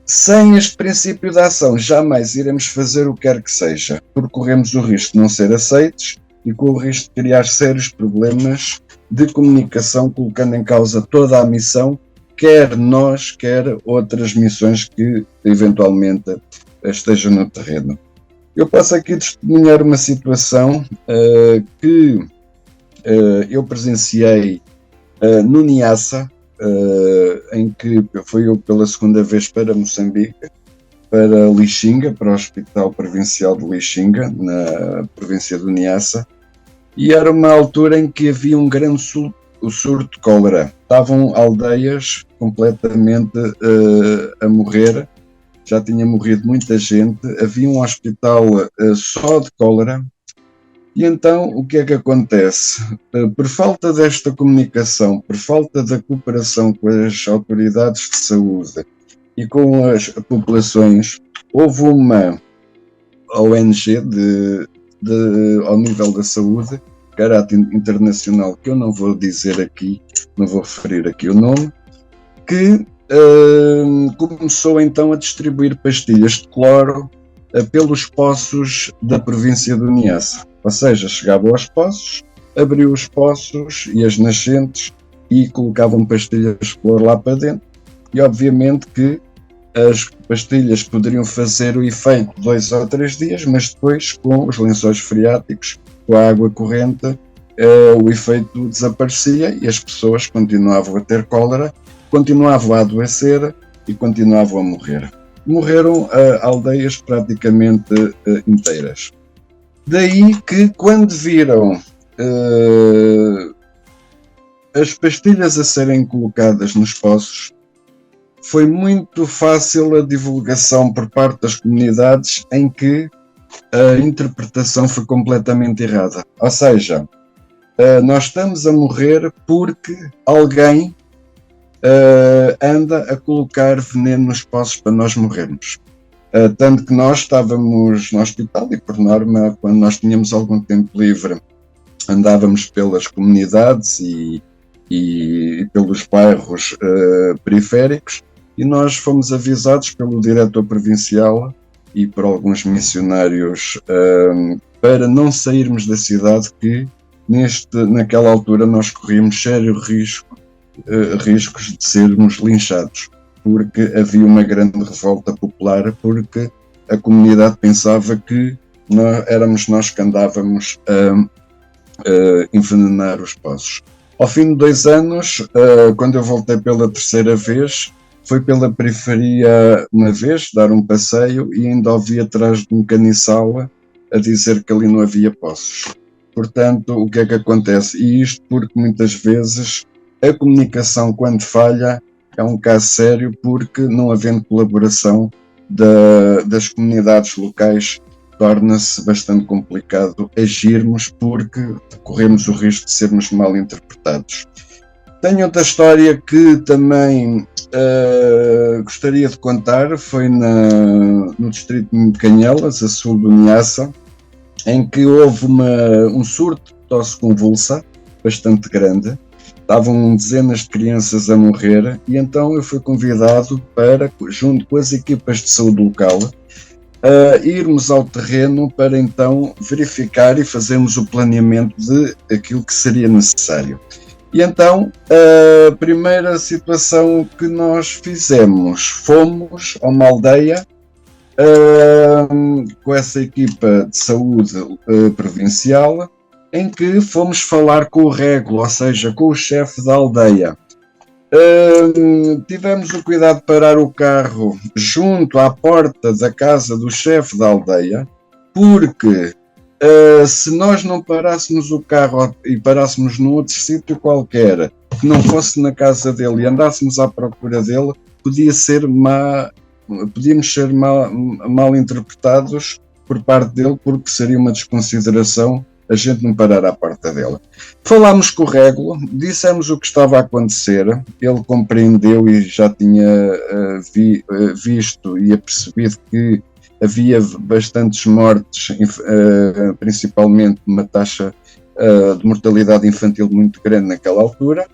Sem este princípio de ação, jamais iremos fazer o que quer que seja, porque corremos o risco de não ser aceitos e com o risco de criar sérios problemas de comunicação, colocando em causa toda a missão, quer nós, quer outras missões que eventualmente estejam no terreno. Eu posso aqui testemunhar uma situação que eu presenciei no Niassa, em que fui eu pela segunda vez para Moçambique, para Lixinga, para o Hospital Provincial de Lixinga, na província do Niassa, e era uma altura em que havia um grande surto de cólera. Estavam aldeias completamente a morrer, já tinha morrido muita gente, havia um hospital só de cólera. E então, o que é que acontece? Por falta desta comunicação, por falta da cooperação com as autoridades de saúde e com as populações, houve uma ONG ao nível da saúde, caráter internacional, que eu não vou dizer aqui, não vou referir aqui o nome, que começou então a distribuir pastilhas de cloro pelos poços da província do Niassa. Ou seja, chegavam aos poços, abriam os poços e as nascentes e colocavam pastilhas de cloro lá para dentro. E obviamente que as pastilhas poderiam fazer o efeito 2 ou 3 dias, mas depois, com os lençóis freáticos, com a água corrente, o efeito desaparecia e as pessoas continuavam a ter cólera, continuavam a adoecer e continuavam a morrer. Morreram aldeias praticamente inteiras. Daí que, quando viram as pastilhas a serem colocadas nos poços, foi muito fácil a divulgação por parte das comunidades em que a interpretação foi completamente errada. Ou seja, nós estamos a morrer porque alguém anda a colocar veneno nos poços para nós morrermos. Tanto que nós estávamos no hospital e, por norma, quando nós tínhamos algum tempo livre, andávamos pelas comunidades e pelos bairros periféricos, e nós fomos avisados pelo diretor provincial e por alguns missionários para não sairmos da cidade, que naquela altura nós corríamos sérios riscos de sermos linchados, porque havia uma grande revolta popular, porque a comunidade pensava que éramos nós que andávamos a envenenar os poços. Ao fim de 2 anos, quando eu voltei pela terceira vez, foi pela periferia uma vez, dar um passeio, e ainda ouvi atrás de um caniçal a dizer que ali não havia poços. Portanto, o que é que acontece? E isto porque muitas vezes a comunicação, quando falha, é um caso sério, porque não havendo colaboração das comunidades locais, torna-se bastante complicado agirmos, porque corremos o risco de sermos mal interpretados. Tenho outra história que também gostaria de contar, foi no distrito de Canhelas, a sul do Niassa, em que houve um surto de tosse convulsa bastante grande. Estavam dezenas de crianças a morrer e então eu fui convidado para, junto com as equipas de saúde local, irmos ao terreno para então verificar e fazermos o planeamento de aquilo que seria necessário. E então, a primeira situação que nós fizemos, fomos a uma aldeia com essa equipa de saúde provincial, em que fomos falar com o régulo, ou seja, com o chefe da aldeia. Tivemos o cuidado de parar o carro junto à porta da casa do chefe da aldeia, porque se nós não parássemos o carro e parássemos num outro sítio qualquer, que não fosse na casa dele e andássemos à procura dele, podíamos ser mal interpretados por parte dele, porque seria uma desconsideração a gente não parar à porta dele. Falámos com o régulo, dissemos o que estava a acontecer, ele compreendeu e já tinha visto e apercebido que havia bastantes mortes, principalmente uma taxa de mortalidade infantil muito grande naquela altura.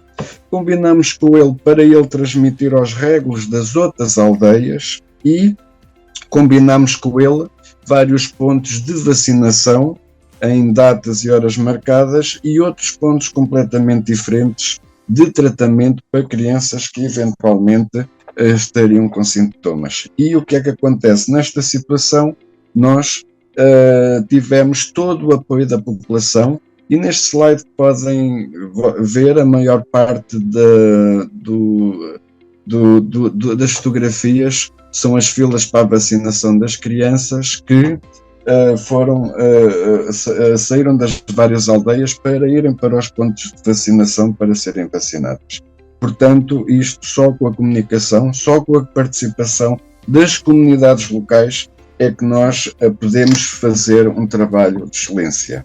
Combinamos com ele para ele transmitir aos régulos das outras aldeias e combinamos com ele vários pontos de vacinação em datas e horas marcadas e outros pontos completamente diferentes de tratamento para crianças que eventualmente estariam com sintomas. E o que é que acontece? Nesta situação, nós tivemos todo o apoio da população e neste slide podem ver a maior parte das fotografias são as filas para a vacinação das crianças que saíram das várias aldeias para irem para os pontos de vacinação para serem vacinados. Portanto, isto só com a comunicação, só com a participação das comunidades locais é que nós podemos fazer um trabalho de excelência.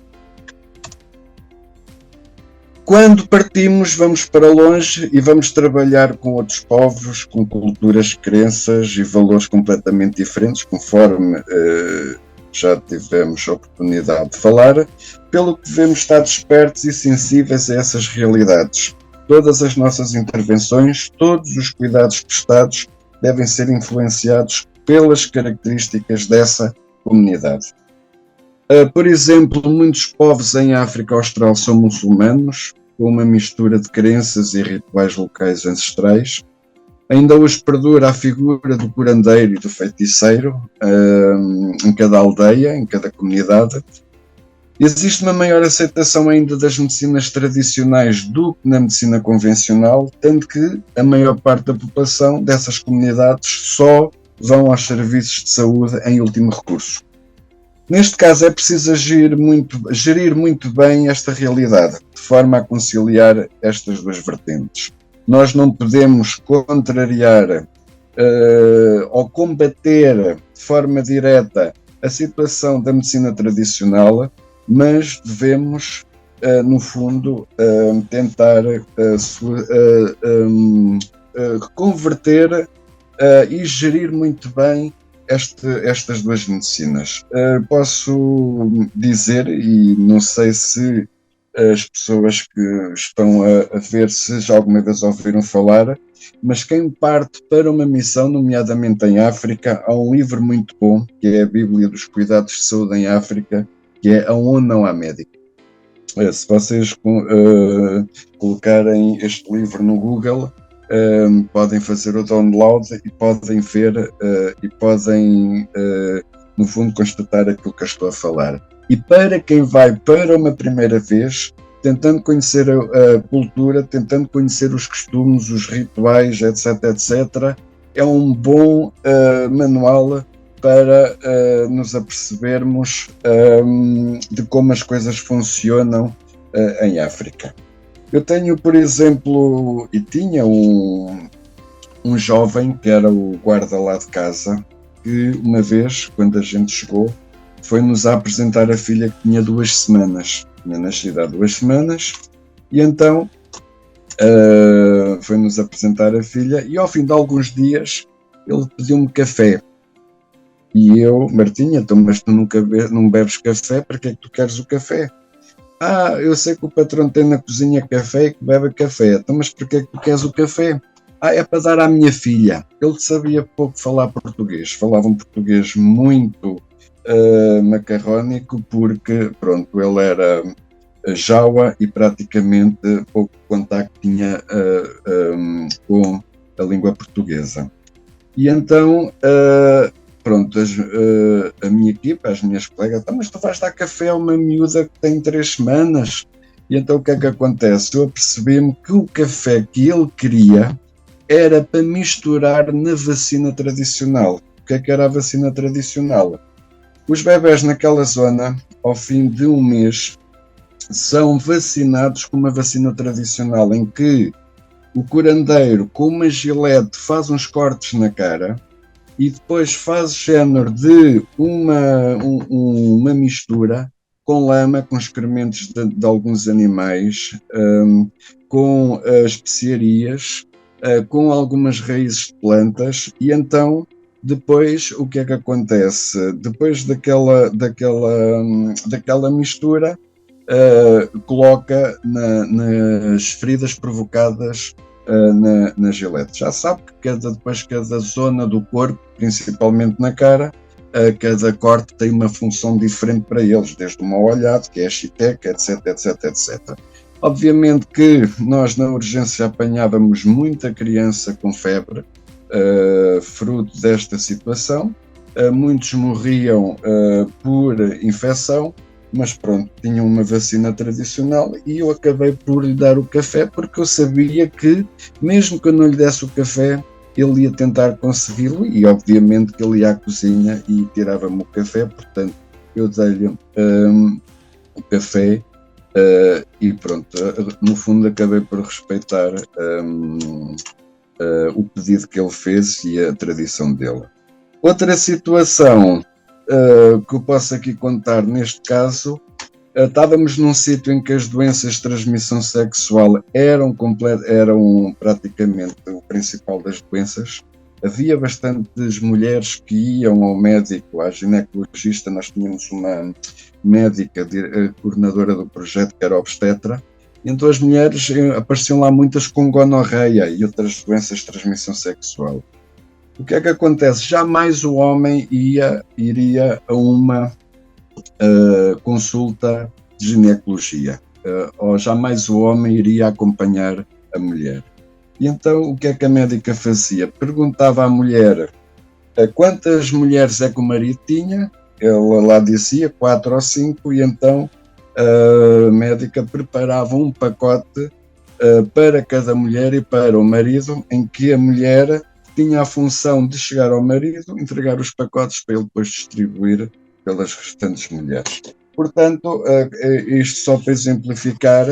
Quando partimos, vamos para longe e vamos trabalhar com outros povos, com culturas, crenças e valores completamente diferentes, conforme já tivemos a oportunidade de falar, pelo que devemos estar despertos e sensíveis a essas realidades. Todas as nossas intervenções, todos os cuidados prestados devem ser influenciados pelas características dessa comunidade. Por exemplo, muitos povos em África Austral são muçulmanos, com uma mistura de crenças e rituais locais ancestrais. Ainda hoje perdura a figura do curandeiro e do feiticeiro em cada aldeia, em cada comunidade. Existe uma maior aceitação ainda das medicinas tradicionais do que na medicina convencional, tanto que a maior parte da população dessas comunidades só vão aos serviços de saúde em último recurso. Neste caso é preciso gerir muito bem esta realidade, de forma a conciliar estas duas vertentes. Nós não podemos contrariar ou combater de forma direta a situação da medicina tradicional, mas devemos, no fundo, tentar converter e gerir muito bem estas duas medicinas. Posso dizer, e não sei se as pessoas que estão a ver se já alguma vez ouviram falar, mas quem parte para uma missão, nomeadamente em África, há um livro muito bom, que é a Bíblia dos Cuidados de Saúde em África, que é Aonde Não Há Médico. Se vocês colocarem este livro no Google, podem fazer o download e podem ver e podem, no fundo, constatar aquilo que eu estou a falar. E para quem vai para uma primeira vez, tentando conhecer a cultura, tentando conhecer os costumes, os rituais, etc., etc., é um bom manual para nos apercebermos de como as coisas funcionam em África. Eu tenho, por exemplo, e tinha um jovem que era o guarda lá de casa, que uma vez, quando a gente chegou, foi-nos a apresentar a filha que tinha 2 semanas. Tinha nascido há 2 semanas, e então foi-nos apresentar a filha e ao fim de alguns dias ele pediu-me café. E eu, Martinha, então, mas tu não bebes café, para que é que tu queres o café? Eu sei que o patrão tem na cozinha café e que bebe café, então, mas para que é que tu queres o café? É para dar à minha filha. Ele sabia pouco falar português, falava um português muito macarrónico, porque, pronto, ele era jaua e praticamente pouco contacto tinha com a língua portuguesa. E então, pronto, a minha equipa, as minhas colegas, mas tu vais dar café a uma miúda que tem 3 semanas? E então o que é que acontece? Eu apercebi-me que o café que ele queria era para misturar na vacina tradicional. O que é que era a vacina tradicional? Os bebés naquela zona, ao fim de um mês, são vacinados com uma vacina tradicional em que o curandeiro com uma gilete faz uns cortes na cara e depois faz género de uma mistura com lama, com excrementos de alguns animais, com especiarias, com algumas raízes de plantas, e então depois o que é que acontece? Depois daquela mistura, coloca nas feridas provocadas na gilete. Já sabe que cada zona do corpo, principalmente na cara, cada corte tem uma função diferente para eles, desde uma olhada, que é a chiteca, etc, etc, etc. Obviamente que nós na urgência apanhávamos muita criança com febre, fruto desta situação, muitos morriam por infecção, mas pronto, tinham uma vacina tradicional e eu acabei por lhe dar o café porque eu sabia que, mesmo que eu não lhe desse o café, ele ia tentar consegui-lo e obviamente que ele ia à cozinha e tirava-me o café, portanto eu dei-lhe o café e pronto, no fundo acabei por respeitar o pedido que ele fez e a tradição dele. Outra situação que eu posso aqui contar neste caso, estávamos num sítio em que as doenças de transmissão sexual eram praticamente o principal das doenças. Havia bastantes mulheres que iam ao médico, à ginecologista. Nós tínhamos uma médica, coordenadora do projeto, que era obstetra, e então as mulheres apareciam lá muitas com gonorreia e outras doenças de transmissão sexual. O que é que acontece? Jamais o homem iria a uma consulta de ginecologia, ou jamais o homem iria acompanhar a mulher. E então o que é que a médica fazia? Perguntava à mulher quantas mulheres é que o marido tinha, ela lá dizia 4 ou 5, e então a médica preparava um pacote para cada mulher e para o marido, em que a mulher tinha a função de chegar ao marido, entregar os pacotes para ele depois distribuir pelas restantes mulheres. Portanto, isto só para exemplificar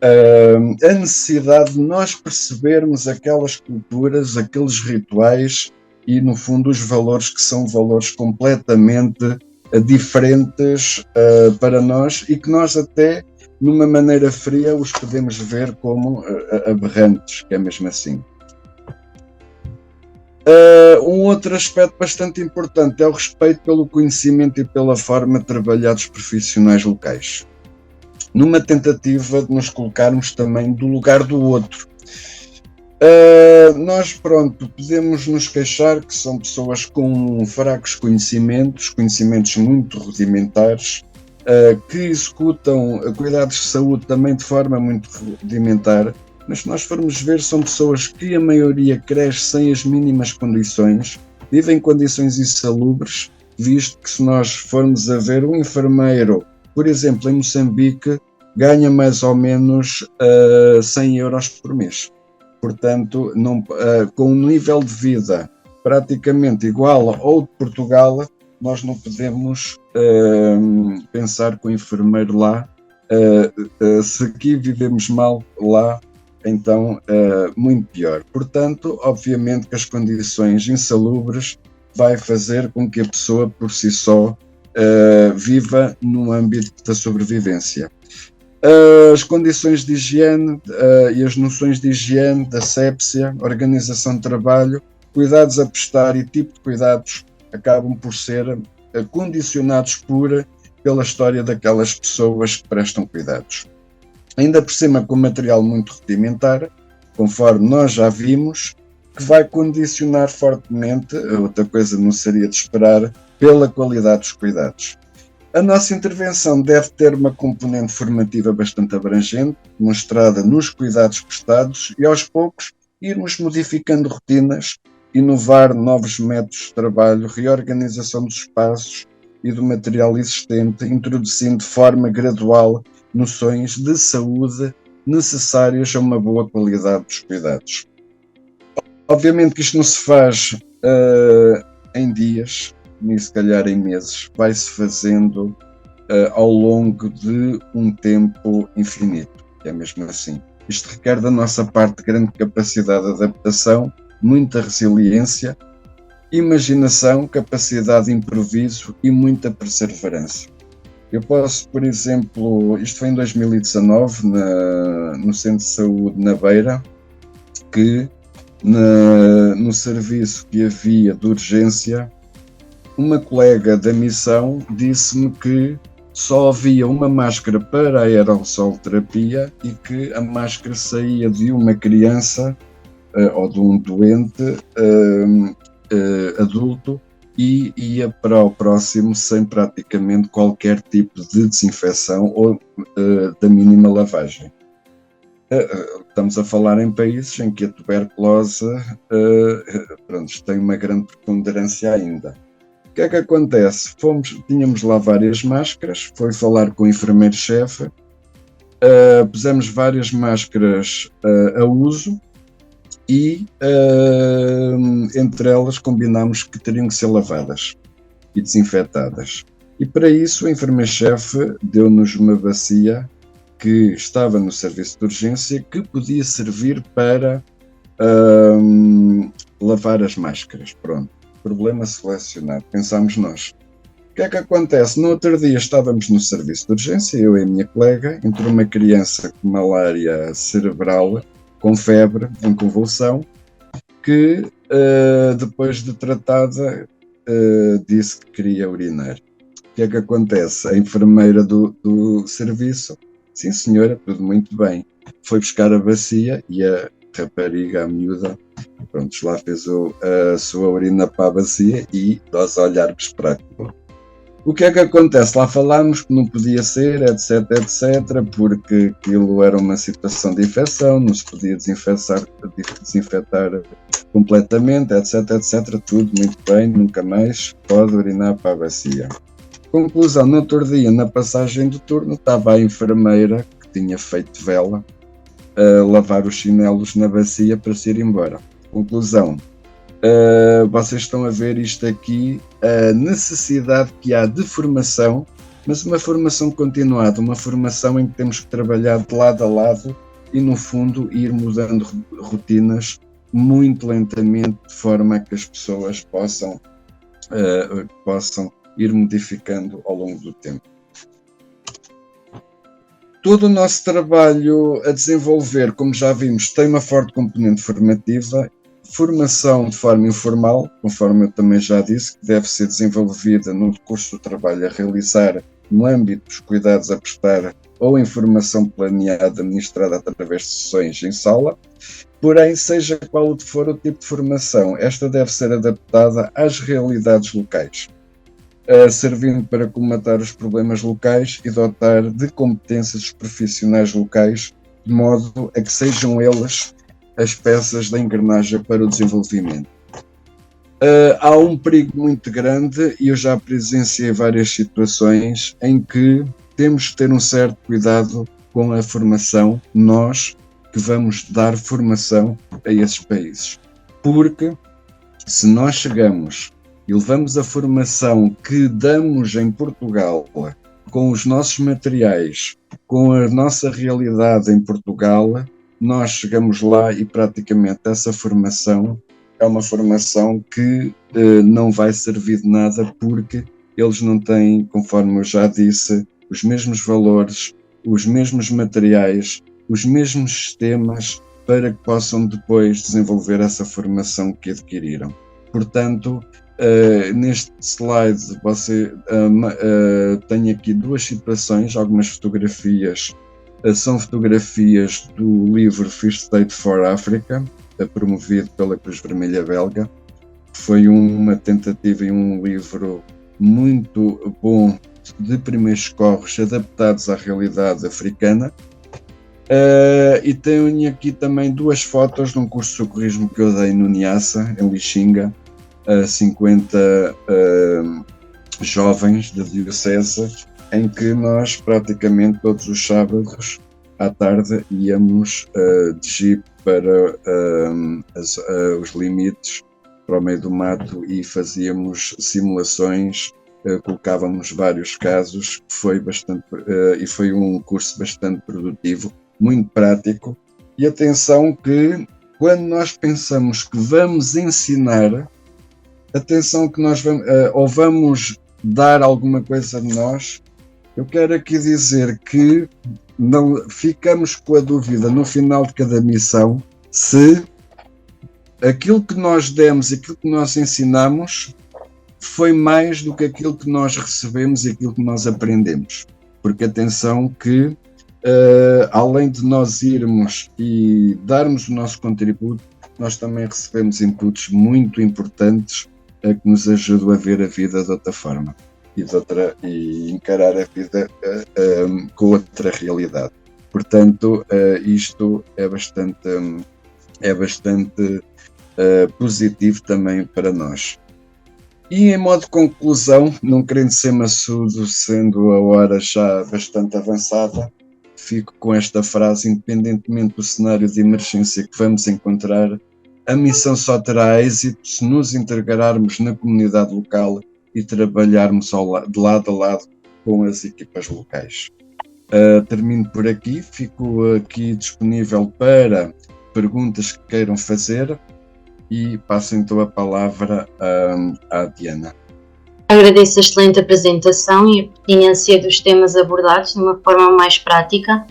a necessidade de nós percebermos aquelas culturas, aqueles rituais e, no fundo, os valores que são valores completamente diferentes para nós e que nós até, numa maneira fria, os podemos ver como aberrantes, que é mesmo assim. Um outro aspecto bastante importante é o respeito pelo conhecimento e pela forma de trabalhar dos profissionais locais, numa tentativa de nos colocarmos também do lugar do outro. Nós, pronto, podemos nos queixar que são pessoas com fracos conhecimentos muito rudimentares, que executam cuidados de saúde também de forma muito rudimentar, mas se nós formos ver, são pessoas que a maioria cresce sem as mínimas condições, vivem em condições insalubres, visto que se nós formos a ver, um enfermeiro, por exemplo, em Moçambique, ganha mais ou menos 100 euros por mês. Portanto, com um nível de vida praticamente igual ao de Portugal, nós não podemos pensar que o enfermeiro lá, se aqui vivemos mal, lá então muito pior. Portanto, obviamente que as condições insalubres vai fazer com que a pessoa por si só viva no âmbito da sobrevivência. As condições de higiene e as noções de higiene, da asepsia, organização de trabalho, cuidados a prestar e tipo de cuidados acabam por ser condicionados pela história daquelas pessoas que prestam cuidados. Ainda por cima com material muito rudimentar, conforme nós já vimos, que vai condicionar fortemente, outra coisa não seria de esperar, pela qualidade dos cuidados. A nossa intervenção deve ter uma componente formativa bastante abrangente, mostrada nos cuidados prestados e aos poucos irmos modificando rotinas, inovar novos métodos de trabalho, reorganização dos espaços e do material existente, introduzindo de forma gradual noções de saúde necessárias a uma boa qualidade dos cuidados. Obviamente que isto não se faz em dias, nem se calhar em meses, vai-se fazendo ao longo de um tempo infinito, que é mesmo assim. Isto requer da nossa parte grande capacidade de adaptação, muita resiliência, imaginação, capacidade de improviso e muita perseverança. Eu posso, por exemplo, isto foi em 2019, no Centro de Saúde na Beira, que no serviço que havia de urgência, uma colega da missão disse-me que só havia uma máscara para a aerossolterapia e que a máscara saía de uma criança ou de um doente adulto e ia para o próximo sem praticamente qualquer tipo de desinfecção ou da mínima lavagem. Estamos a falar em países em que a tuberculose tem uma grande preponderância ainda. O que é que acontece? Tínhamos lá várias máscaras, foi falar com o enfermeiro-chefe, pusemos várias máscaras a uso e entre elas combinámos que teriam que ser lavadas e desinfetadas. E para isso o enfermeiro-chefe deu-nos uma bacia que estava no serviço de urgência que podia servir para lavar as máscaras. Pronto. Problema selecionado, pensámos nós. O que é que acontece? No outro dia estávamos no serviço de urgência, eu e a minha colega, entrou uma criança com malária cerebral, com febre, em convulsão, que depois de tratada disse que queria urinar. O que é que acontece? A enfermeira do serviço, sim senhora, tudo muito bem, foi buscar a bacia e a rapariga, a miúda, pronto, lá fez a sua urina para a bacia e nós olharmos para aquilo. O que é que acontece? Lá falámos que não podia ser, etc, porque aquilo era uma situação de infecção, não se podia desinfetar completamente, etc, tudo muito bem, nunca mais pode urinar para a bacia. Conclusão, no outro dia, na passagem do turno, estava a enfermeira, que tinha feito vela, a lavar os chinelos na bacia para se ir embora. Conclusão, vocês estão a ver isto aqui, a necessidade que há de formação, mas uma formação continuada, uma formação em que temos que trabalhar de lado a lado e, no fundo, ir mudando rotinas muito lentamente, de forma que as pessoas possam ir modificando ao longo do tempo. Todo o nosso trabalho a desenvolver, como já vimos, tem uma forte componente formativa, formação de forma informal, conforme eu também já disse, que deve ser desenvolvida no curso do trabalho a realizar no âmbito dos cuidados a prestar ou informação planeada ministrada através de sessões em sala. Porém, seja qual for o tipo de formação, esta deve ser adaptada às realidades locais, servindo para colmatar os problemas locais e dotar de competências os profissionais locais, de modo a que sejam eles as peças da engrenagem para o desenvolvimento. Há um perigo muito grande, e eu já presenciei várias situações em que temos que ter um certo cuidado com a formação, nós que vamos dar formação a esses países. Porque se nós chegamos e levamos a formação que damos em Portugal, com os nossos materiais, com a nossa realidade em Portugal, nós chegamos lá e praticamente essa formação é uma formação que não vai servir de nada porque eles não têm, conforme eu já disse, os mesmos valores, os mesmos materiais, os mesmos sistemas para que possam depois desenvolver essa formação que adquiriram. Portanto, neste slide você tem aqui duas situações, algumas fotografias, são fotografias do livro First State for Africa, promovido pela Cruz Vermelha belga. Foi uma tentativa e um livro muito bom de primeiros socorros adaptados à realidade africana. E tenho aqui também duas fotos de um curso de socorrismo que eu dei no Niassa, em Lixinga, a 50 jovens da diocese, em que nós praticamente todos os sábados à tarde íamos de jeep para os limites, para o meio do mato, e fazíamos simulações, colocávamos vários casos, e foi um curso bastante produtivo, muito prático. E atenção que quando nós pensamos que vamos ensinar, atenção que nós vamos dar alguma coisa de nós, eu quero aqui dizer que não ficamos com a dúvida no final de cada missão se aquilo que nós demos, aquilo que nós ensinamos foi mais do que aquilo que nós recebemos e aquilo que nós aprendemos. Porque atenção que além de nós irmos e darmos o nosso contributo, nós também recebemos inputs muito importantes que nos ajudam a ver a vida de outra forma e encarar a vida com outra realidade. Portanto, isto é bastante positivo também para nós. E em modo de conclusão, não querendo ser maçudo, sendo a hora já bastante avançada, fico com esta frase: independentemente do cenário de emergência que vamos encontrar, a missão só terá êxito se nos integrarmos na comunidade local e trabalharmos de lado a lado com as equipas locais. Termino por aqui, fico aqui disponível para perguntas que queiram fazer e passo então a palavra à Diana. Agradeço a excelente apresentação e a pertinência dos temas abordados de uma forma mais prática.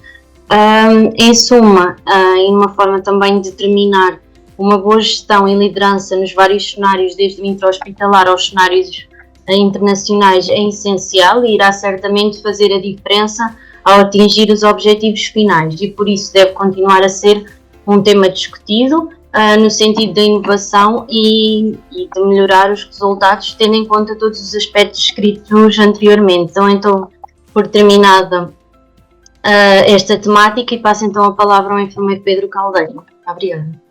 Em suma, e uma forma também de determinar uma boa gestão e liderança nos vários cenários, desde o intra-hospitalar aos cenários internacionais, é essencial e irá certamente fazer a diferença ao atingir os objetivos finais, e por isso deve continuar a ser um tema discutido no sentido da inovação e de melhorar os resultados, tendo em conta todos os aspectos descritos anteriormente. Então, por terminada esta temática, e passo então a palavra ao enfermeiro Pedro Caldeira. Obrigada.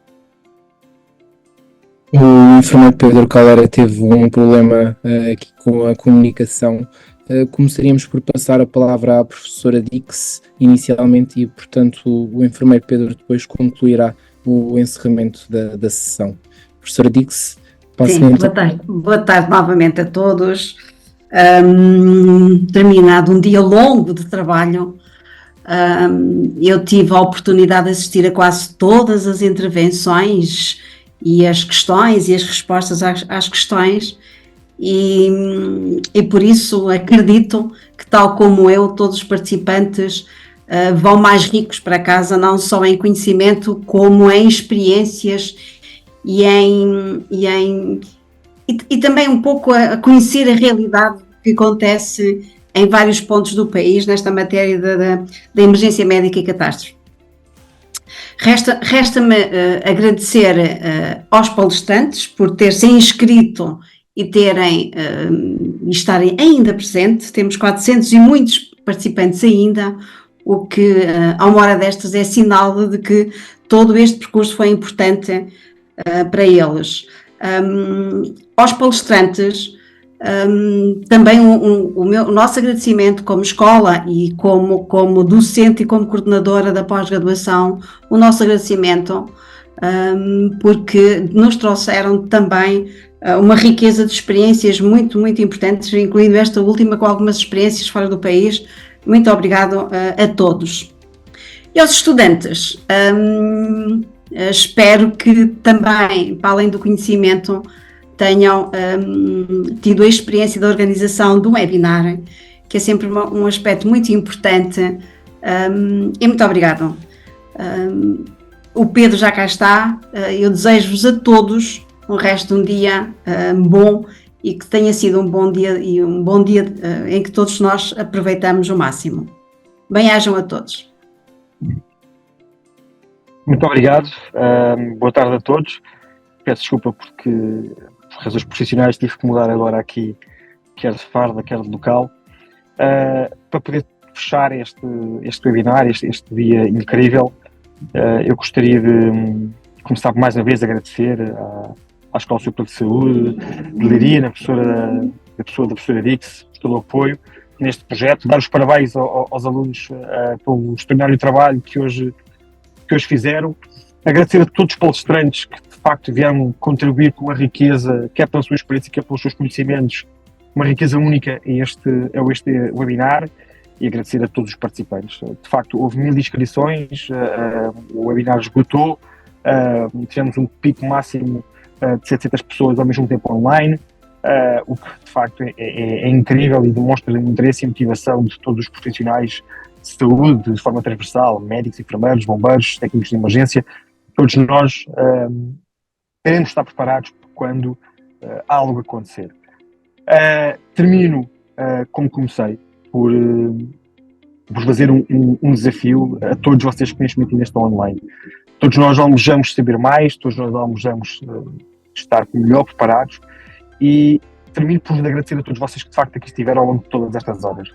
O enfermeiro Pedro Caldeira teve um problema aqui com a comunicação. Começaríamos por passar a palavra à professora Dix inicialmente e, portanto, o enfermeiro Pedro depois concluirá o encerramento da sessão. Professora Dix, sim, boa tarde novamente a todos. Terminado um dia longo de trabalho, eu tive a oportunidade de assistir a quase todas as intervenções e as questões e as respostas às questões, e por isso acredito que, tal como eu, todos os participantes vão mais ricos para casa, não só em conhecimento, como em experiências e também um pouco a conhecer a realidade que acontece em vários pontos do país nesta matéria da emergência médica e catástrofe. Resta-me agradecer aos palestrantes por ter-se inscrito e estarem ainda presentes. Temos 400 e muitos participantes ainda, o que a uma hora destas é sinal de que todo este percurso foi importante para eles. Aos palestrantes, também o nosso agradecimento como escola e como docente e como coordenadora da pós-graduação, o nosso agradecimento porque nos trouxeram também uma riqueza de experiências muito, muito importantes, incluindo esta última com algumas experiências fora do país. Muito obrigado a todos. E aos estudantes, espero que também, para além do conhecimento, tenham tido a experiência da organização do webinar, que é sempre um aspecto muito importante E muito obrigado. O Pedro já cá está. Eu desejo-vos a todos um resto de um dia bom e que tenha sido um bom dia e um bom dia em que todos nós aproveitamos o máximo. Bem-ajam a todos. Muito obrigado. Boa tarde a todos. Peço desculpa porque, por razões profissionais, tive que mudar agora aqui, quer de farda, quer de local, para poder fechar este webinar, este dia incrível. Eu gostaria de começar mais uma vez a agradecer à Escola Superior de Saúde de Leiria, da pessoa da professora Dix, por todo o apoio neste projeto, dar os parabéns aos alunos pelo extraordinário trabalho que hoje fizeram, agradecer a todos os palestrantes que de facto vieram contribuir com uma riqueza, quer pela sua experiência, quer pelos seus conhecimentos, uma riqueza única a este webinar, e agradecer a todos os participantes. De facto, houve 1000 inscrições, o webinar esgotou, tivemos um pico máximo de 700 pessoas ao mesmo tempo online, o que de facto é incrível e demonstra o interesse e motivação de todos os profissionais de saúde, de forma transversal, médicos, enfermeiros, bombeiros, técnicos de emergência. Todos nós queremos estar preparados quando algo acontecer. Termino como comecei, por fazer um desafio a todos vocês que neste momento estão online. Todos nós almejamos saber mais, todos nós almejamos estar melhor preparados, e termino por agradecer a todos vocês que de facto aqui estiveram ao longo de todas estas horas,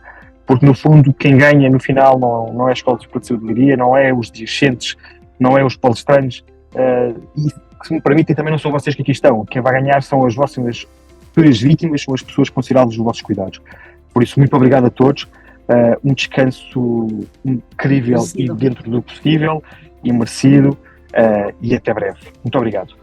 porque no fundo quem ganha no final não é a Escola Superior de Saúde de Leiria, não é os discentes, não é os palestrantes, e se me permitem também não são vocês que aqui estão. Quem vai ganhar são as vossas futuras vítimas, são as pessoas consideradas os vossos cuidados. Por isso, muito obrigado a todos, um descanso incrível e dentro do possível e merecido, e até breve. Muito obrigado.